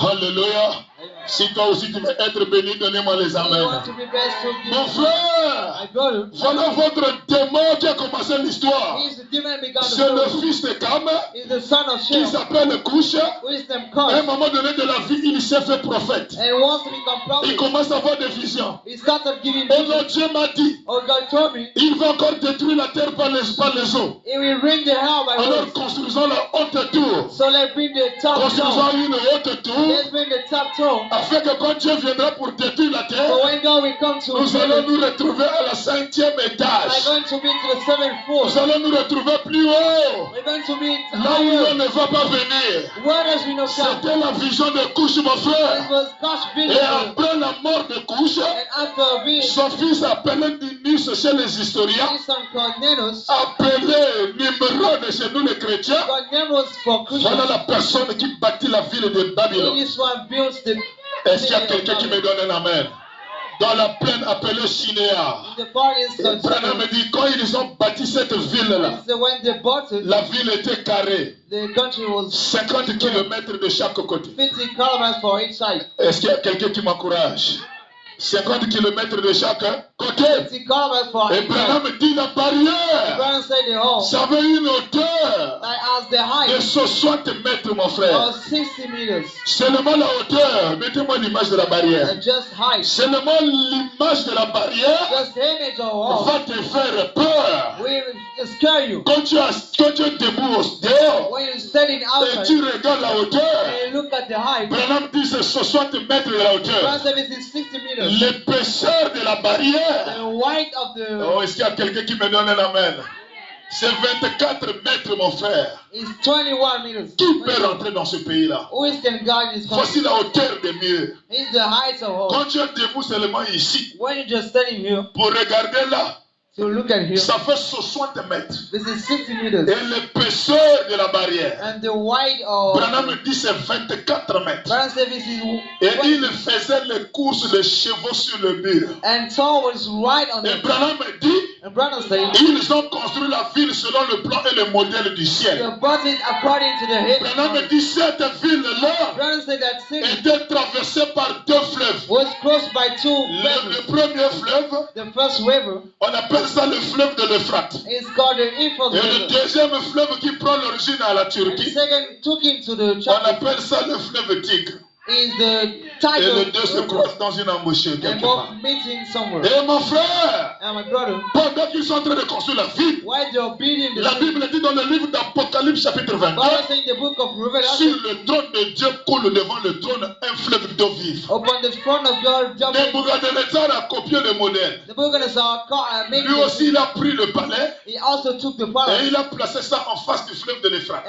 Alléluia. Si toi aussi tu veux être béni, donnez-moi les amens. Mon frère, voilà votre démon qui a commencé l'histoire. C'est le fils de Cam qui s'appelle Couche. À un moment donné de la vie, il s'est fait prophète. Il commence à avoir des visions. Et mon Dieu m'a dit, il va encore détruire la terre par les eaux. Alors construisons la haute tour. Construisons une haute tour. Afin que quand Dieu viendra pour détruire la terre, nous allons nous retrouver à la 5e étage. Nous allons nous retrouver plus haut. Là où on ne va pas venir. C'était la vision de Couche, mon frère. Et après la mort de Couche, son fils appelé Ninus chez les historiens, appelé Nimrod chez nous les chrétiens. Voilà la personne qui bâtit la ville de Babylone. Est-ce qu'il y a quelqu'un qui me donne un amen? Dans la plaine appelée Shinéa. Branham me dit, quand ils ont bâti cette ville-là, la ville était carrée. 50 km de chaque côté. Est-ce qu'il y a quelqu'un qui m'encourage? 50 km de chaque côté. Et Branham dit la barrière, ça avait une hauteur de 60 mètres, mon frère. Seulement la hauteur, mettez-moi l'image de la barrière. Seulement l'image de la barrière va te faire peur. Quand tu es debout dehors et tu regardes la hauteur, Branham dit c'est 60 mètres de la hauteur. L'épaisseur de la barrière. Oh, est-ce qu'il y a quelqu'un qui me donne un amen? C'est 24 mètres, mon frère. Qui peut rentrer dans ce pays-là? Voici la hauteur des murs. Quand tu es debout seulement ici, pour regarder là, ça fait 60 mètres. Et l'épaisseur de la barrière, Branham dit c'est 24 mètres. Et il faisait les courses de chevaux sur le mur. Et Branham dit, ils ont construit la ville selon le plan et le modèle du ciel. Branham dit cette ville-là était traversée par 2 fleuves. Le premier fleuve, on appelle ça le fleuve de l'Euphrate. Et le deuxième fleuve qui prend l'origine à la Turquie, on appelle ça le fleuve Tigre. Et les deux se croisent dans une embouchure quelque part. Et mon frère, pendant qu'ils sont en train de construire la ville, la Bible dit dans le livre d'Apocalypse chapitre 22, sur le trône de Dieu coule devant le trône un fleuve d'eau vive. Nebuchadnezzar a copié le modèle. Lui aussi il a pris le palais et il a placé ça en face du fleuve de l'Euphrate.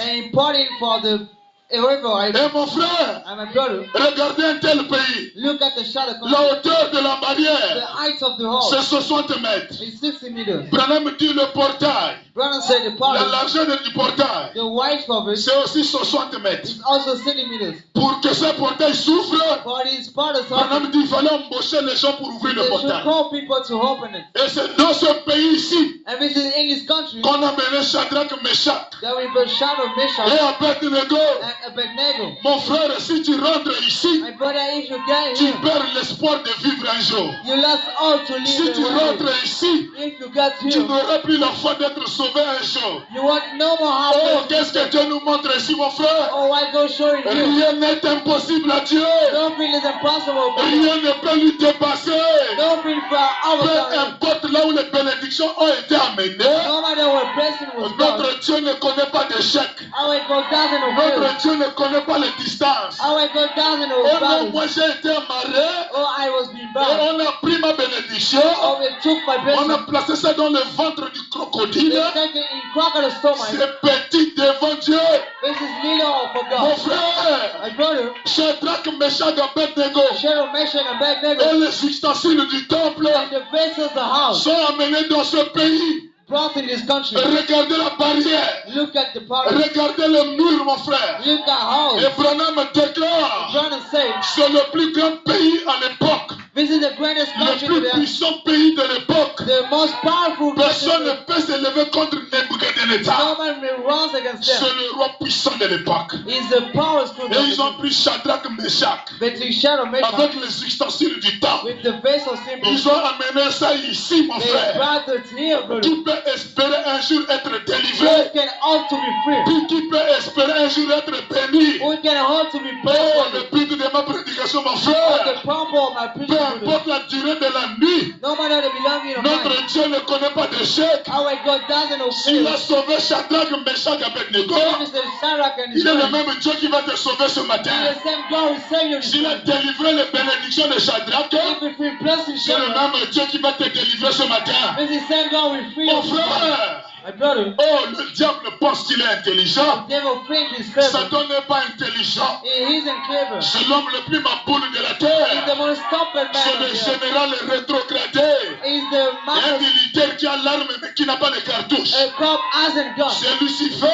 Et mon frère, And my brother, regardez un tel pays. look at the shadow country. La hauteur de la The barrière, height of the hall c'est 60 mètres. is 60 meters. Branham dit le portail. Branham said the part, La largeur du portail, the width of it c'est aussi 60 mètres. is also 60 meters. Pour que ce portail s'ouvre, But it's part of something. Branham dit qu'il fallait embaucher les gens pour ouvrir le They should portail. call people to open it. Et c'est dans ce pays ici And this is in this country qu'on a mené Shadrach, Meshach that we will shadow et Meshach Abednego. and Abednego. Mon frère, si tu rentres ici, My brother, if you get tu here, perds l'espoir de vivre un jour. you lost all to live Si tu in life. rentres ici, If you get tu here, n'auras plus la foi d'être sauvé un jour. you want no more Oh, happiness. qu'est-ce que Dieu nous montre ici, mon frère? Oh, I go showing you. Rien n'est impossible à Dieu. Nothing is impossible for God. Rien ne peut lui dépasser. Nothing for our Peu God. importe là où les bénédictions ont été amenées, No matter what blessing was done, notre Dieu ne connaît pas d'échec. how it goes down in the world, Notre Dieu ne connaît pas les distances. how it goes down in the Oh non, valley. moi j'ai été amarré Oh, I was being et bound. on a pris ma bénédiction, Oh, they took my on a blessing. placé ça dans le ventre du They crocodile. take it in crocodile stomach. C'est petit devant Dieu. This is little for Mon God. frère, My brother, Shadrach, Meshach, Abednego Shadow, Meshach, and et Abednego, les ustensiles du temple and the vessels of the house sont amenés dans ce pays. brought in this country. Regardez la barrière. Look at the power. Regardez le mur, mon frère. Look at house. Et Branham déclare, Branham said, c'est le plus grand pays à l'époque, this is the greatest le country plus today. puissant pays de l'époque. The most powerful Personne ne country. peut s'élever contre No Nebuchadnezzar. man may rise against C'est them. le roi puissant de l'époque. He's the powerful Et ils ont country. pris Shadrach, Meshach But he Shadow, Meshach, avec les ustensiles du temple. with the vessel symbol, Ils ont amené ça ici, mon they frère. brought it here, brother. Qui peut espérer un jour être We délivré? can hope to be free. Puis qui peut espérer un jour être béni? We can hope to be Oh, blessed. le but de ma prédication, mon The frère. purpose of my Peu preaching, brother. importe la durée de la nuit, No matter the belonging of notre mine, Dieu ne connaît pas d'échec. how I God doesn't Il a obey. sauvé Shadrach, Meshach, Abednego. Same as the Shadrach and his Il est le friends. même Dieu qui va te sauver ce He matin. the same God who saved you. S'il a délivré les bénédictions de Shadrach, If we feel blessed in c'est le Shadrach, même Dieu qui va te délivrer ce matin. it's the same God we free Mon you. frère, My brother, oh, le diable pense qu'il est intelligent. the devil think he's clever. Satan n'est pas intelligent. He isn't clever. C'est l'homme le plus maboule de la He's the terre. most stupid C'est man le of the earth. général rétrogradé. He's the Un master. militaire qui a l'arme mais qui n'a pas de cartouche. A cop hasn't gun. C'est Lucifer.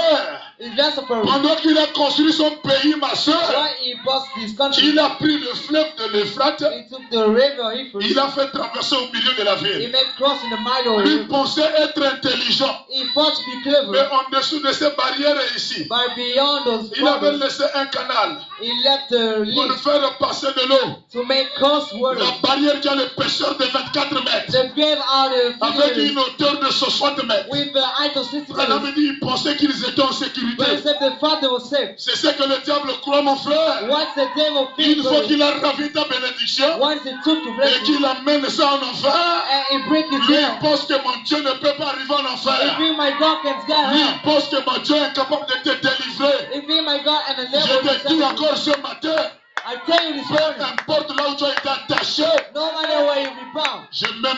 It's Lucifer. Pendant qu'il a construit son pays, ma soeur, Why he bust this country? il a pris le fleuve de l'Euphrate. He took the river Euphrates. Il a fait traverser au milieu de la He ville. made cross in the middle of the Lui river. pensait être intelligent. He thought to be Mais clever, en dessous de ces barrières ici, but beyond those il avait borders, laissé un canal he left the pour leaf faire passer de l'eau. to make cross waters. La barrière qui a l'épaisseur de 24 mètres, The grave are the avec figures une hauteur de 60 mètres. with the height of 60 Branham meters. dit, il pensait qu'ils étaient en But sécurité. except the father was saved. C'est ce que le diable croit, mon frère. Once the devil Une fois thinks, qu'il a ravi ta bénédiction once he took to et blessing, qu'il amène ça en enfer, and he break it lui il down. pense que mon Dieu ne peut pas arriver en If enfer. he my God can get Lui help, il pense que mon Dieu est incapable de te délivrer. if he my God and the Je level te dis encore ce matin, I tell you this peu morning, importe là où tu as été attaché, no matter where you be bound, je mets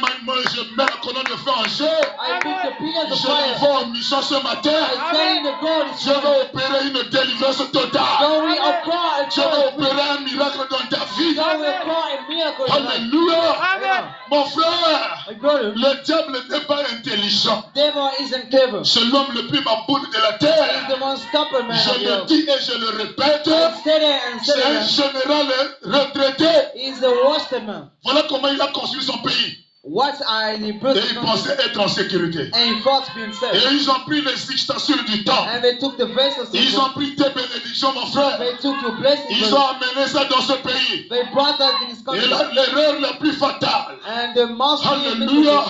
la colonne de feu en jeu. I put the pillars of Je fire. vais en mission ce matin. I send the God this Je vais morning. opérer une délivrance totale. God will occur a Je vais joy. opérer un miracle dans ta vie. God will occur a miracle in life. Alléluia. Yeah. Mon frère, My brother, le diable n'est pas intelligent. devil isn't clever. C'est l'homme le plus maboule de la He's terre. the most stubborn man Je of the le earth. dis et je le répète. I said it and C'est un said it. général retraité. He's the worst man. Voilà comment il a construit son pays. What are the Et person il pensait être en sécurité. and he fought being Et saved. ils ont pris les ustensiles du temps. And they took the vessels. Ils ont pris tes bénédictions, mon frère. They took your blessings. Ils ont amené ça dans ce pays. They brought that in his Et country. l'erreur la plus fatale. And the most Alléluia.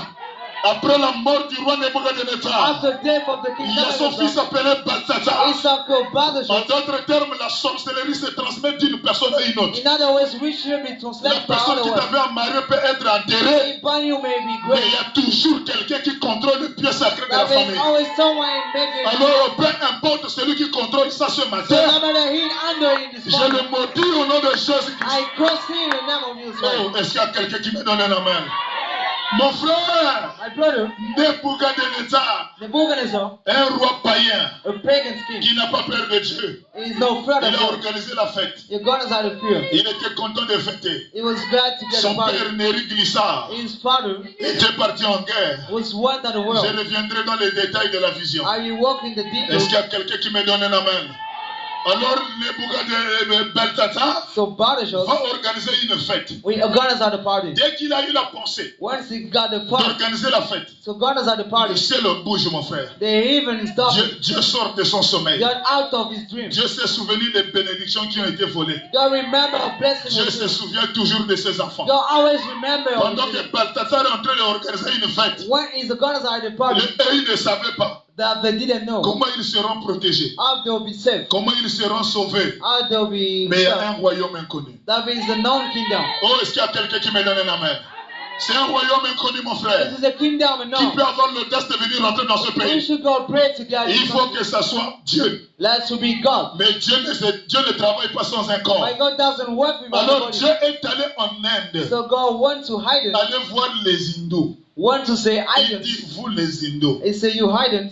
Après la mort du roi Nebuchadnezzar, after death of the king, il y a son fils appelé Balthazar. Isaac brother. En d'autres termes, la sorcellerie se transmet d'une personne à une autre. In other words, which should be La translated by personne qui other words. t'avait amarré peut être enterrée, Upon you may be mais il great. y a toujours quelqu'un qui contrôle le pied sacré de la There is famille. always someone making. Alors, peu importe celui qui contrôle ça ce So matin, no matter he under in this je morning, le maudis au nom de Jésus-Christ. I cross him in the name of Jesus. Oh, est-ce qu'il y a quelqu'un qui me donne un amen? Mon frère, My brother, Nebuchadnezzar, Nebuchadnezzar, un roi païen a pagan king, qui n'a pas peur de Dieu, he is no friend il of a God. organisé la fête. Your God is out of fear. Il était content de fêter. He was glad to get a Son party. père Néri Glissard His father était parti en guerre. was one of the Je world. reviendrai dans les détails de la vision. Are you walking the Est-ce details? qu'il y a quelqu'un qui me donne un amen? Alors, Nebuchadnezzar So Baldashar, va organiser une fête. God is at the party. Dès qu'il a eu la pensée Once he got the party, d'organiser la fête, so God is at the le party. ciel bouge, mon frère. They even stop. Dieu sort de son sommeil. Got out of his dream. Dieu s'est souvenu des bénédictions qui ont été volées. God remember a blessing. Dieu se souvient toujours de ses enfants. God always remember. Pendant que Balthazar est en train d'organiser une fête, When is the God is at the party eux, ils ne savaient pas that they didn't know comment ils seront protégés, how they'll be saved, comment ils seront sauvés. how they'll be Mais il y a saved. un royaume inconnu. That means the known kingdom. Oh, est-ce qu'il y a quelqu'un qui me donne un amen? C'est un royaume inconnu, mon frère. This is a kingdom Qui unknown. peut avoir l'audace de venir rentrer dans ce We pays? should go pray together. Il faut que ça soit Dieu. Let's be God. Mais Dieu ne travaille pas sans un corps. My God doesn't work without Alors body. Dieu est allé en Inde, So God wants to hide it. aller voir les hindous. Want to say Il idols. dit, vous les hindous, He say you hidden.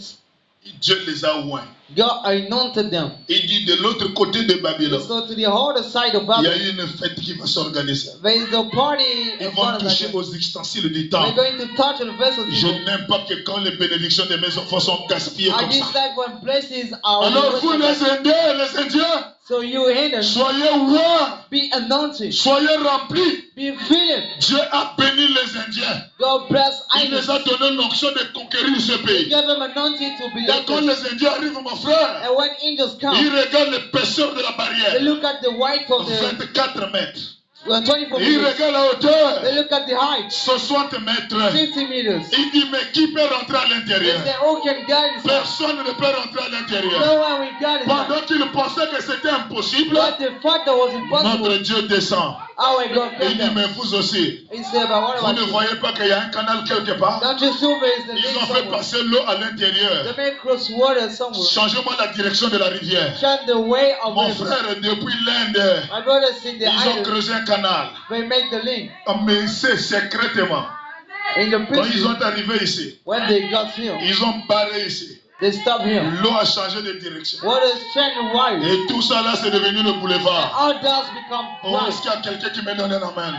Dieu les a oints. God anointed them. Il dit, de l'autre côté de Babylone, So to the other side of il y a Babylon, eu une fête qui va s'organiser. there is a party. Ils of vont God toucher like aux ustensiles du We're temple. going to touch on vessels. Je n'aime pas que quand les bénédictions de mes enfants sont gaspillées I comme ça. dislike when places are. Alors vous les Indiens, So you hidden. soyez ouverts, Be anointed. soyez remplis. Be filled. Dieu a béni les Indiens. God bless Il les idols. a donné l'onction de conquérir ce He pays. gave them anointing to be Et quand like. les Indiens arrivent, mon frère, And when angels ils come, regardent l'épaisseur de la they barrière. look at the white of the 24 mètres. 24 Ils meters. regardent la hauteur. They look at the height, 60 mètres. 50 meters. Il dit, mais qui peut rentrer à They l'intérieur? say, "Oh, can God inside?" Personne ne peut rentrer à l'intérieur. No one will God inside. Pendant qu'ils pensaient que c'était impossible, But the fact that was notre impossible, Dieu descend. our God Il came dit, down. mais vous aussi, He said, "But what vous ne about you? voyez pas qu'il y a un canal quelque part? Don't you see there is the Ils thing ont fait somewhere? passer l'eau à l'intérieur. They may cross water somewhere. Changez-moi la direction de la rivière. Shut the way of Mon river." frère, depuis l'Inde, My brother see the ils ont idol. creusé un canal. They make the link Mais c'est secrètement. in the Quand ils prison. sont arrivés ici, When they got here, ils ont barré ici. they stopped here. L'eau a changé de direction. Water is changing wide. Et tout ça là, c'est devenu le boulevard. All does become Oh, dry. est-ce qu'il y a quelqu'un qui me donne un amen?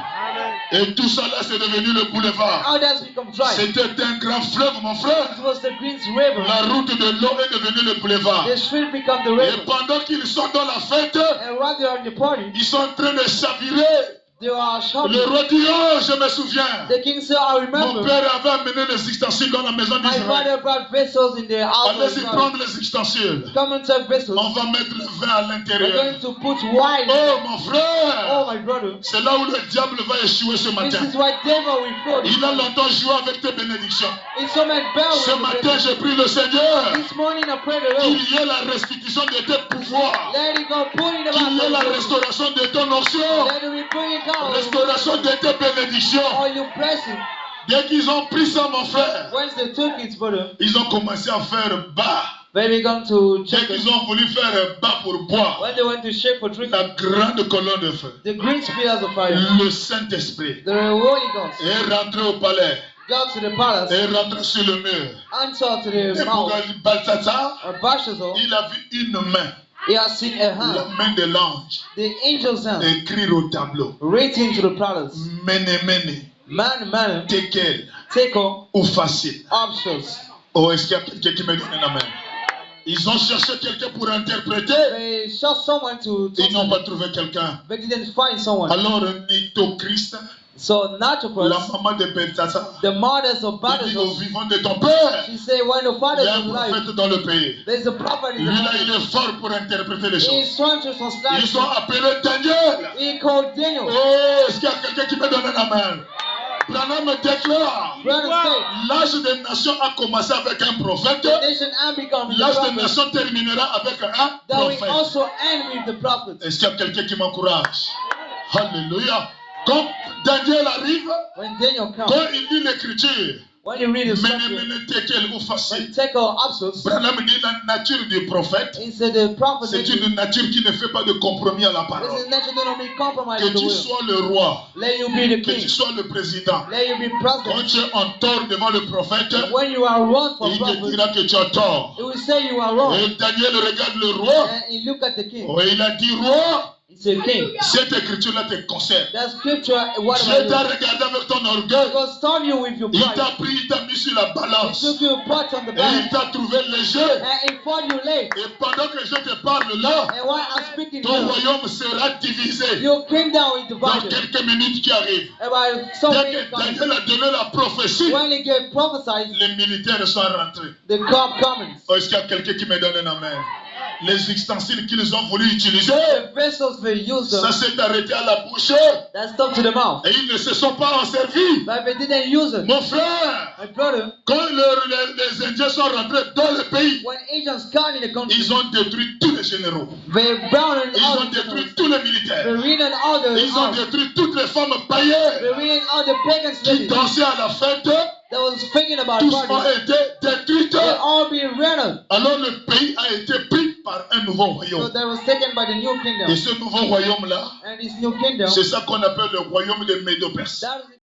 Et tout ça là, c'est devenu le boulevard. All does become dry. C'était un grand fleuve, mon frère. It was the Green's River. La route de l'eau est devenue le boulevard. The street become the Et river. pendant qu'ils sont dans la fête, And while they are in the party, ils sont en train de chavirer. they are shouting. Le roi dit, oh, je me souviens. The king said, "I Mon remember. père avait amené les ustensiles dans la maison My d'Israël. father brought vessels in the house of Allez-y God. prendre les ustensiles. Come and take vessels. On va mettre le vin à We're l'intérieur. going to put wine. Oh, mon Oh, frère. my brother. C'est là où le diable va échouer ce This matin. is why devil will flow. Il a longtemps joué avec tes bénédictions. It's so many bells. Ce matin, j'ai pris le Seigneur. This morning I pray the Lord. Qu'il y ait la restitution de tes pouvoirs. Let it go. Put it Qu'il y ait la about. restauration de ton onction. Let it bring it down. Restauration de tes bénédictions. All you blessing. Dès qu'ils ont pris ça, mon frère, Once they took it, brother, ils ont commencé à faire bas. then we going to Dès check it. qu'ils ont voulu faire bas pour boire, When they went to shake for drinking, la grande colonne de feu, the green spears of fire, le Saint-Esprit, the Holy Ghost, est rentré au palais, got to the palace, est rentré sur le mur. answer to the Et pour mouth, Balthazar, Belshazzar, il a vu une main, he has seen a la hand, main de l'ange, the angel's hand, écrire au tableau. written to the palace. Mene, mene, Man, tekel, take on ou facile. options. Oh, est-ce qu'il y a quelqu'un qui me donne un amen? Ils ont cherché quelqu'un pour interpréter. They shot someone to Ils n'ont pas trouvé quelqu'un. but didn't find someone. Alors, Nito Christ, So la Natocris, maman de Balthazar, the mothers of il dit au Belshazzar, vivant de ton père, she said, when the il fathers y a un of life, prophète dans le pays. there's a prophet in Lui the là, il est fort pour interpréter les He choses. is trying to translate. Ils ont appelé Daniel. He called Daniel. Oh, est-ce qu'il y a quelqu'un qui me donne un amen? Branham déclare, Brother said, l'âge des nations a commencé avec un prophète. the nation and become the L'âge des prophet. nations terminera avec un That will prophète. also end with the prophet. Est-ce qu'il y a quelqu'un qui m'encourage? Alléluia. Quand Daniel arrive, When Daniel comes, quand il lit l'écriture, When you read the scripture, when you take our absurds, Branham dit la nature du prophète, he said the prophet c'est nature, une nature qui ne fait pas de compromis à la this parole. is nature that don't make compromise Que with the tu will. sois le roi, Let you be the que tu king. sois le président. Let you be Quand president. tu es en tort devant le prophète, When you are wrong for il te prophet, dira que tu as tort. he will say you are wrong. Et Daniel regarde le roi. And he look at the king. Oh, il a dit, roi, He said, king, cette écriture-là te concerne. that scripture, what Dieu about t'a you? regardé avec ton orgueil. God starve you with your Il pride. t'a pris, il t'a mis sur la He balance. took you part on the Et il balance. t'a trouvé léger. And he fought you late. Et pendant que je te parle là, And while I'm speaking ton here, royaume sera divisé your kingdom is dans divided. quelques minutes qui arrivent. About so Dès many que coming. Daniel a donné la prophétie, When he gave prophesied, les militaires sont rentrés. the crop coming. Oh, est-ce qu'il y a quelqu'un qui me donne un amen? Les ustensiles qu'ils ont voulu utiliser, The vessels they used ça them, s'est arrêté à la bouche that stuck to the mouth. et ils ne se sont pas en servis. But they didn't use it. Mon frère, My brother, quand les Indiens sont rentrés dans le pays, when Asians come in the country, ils ont détruit tous les généraux. they bound Ils all ont the détruit generals. tous les They militaires. ruined all the Ils ont arms. détruit toutes les femmes They païennes ruined all the pagan qui ladies dansaient à la fête. that was thinking about Tous ont parties. été détruits. They all been rented. Alors le pays a été pris par un nouveau So royaume. that was taken by the new Et kingdom. ce nouveau royaume-là, And this new kingdom, c'est ça qu'on appelle le royaume des Médo-Perses. that is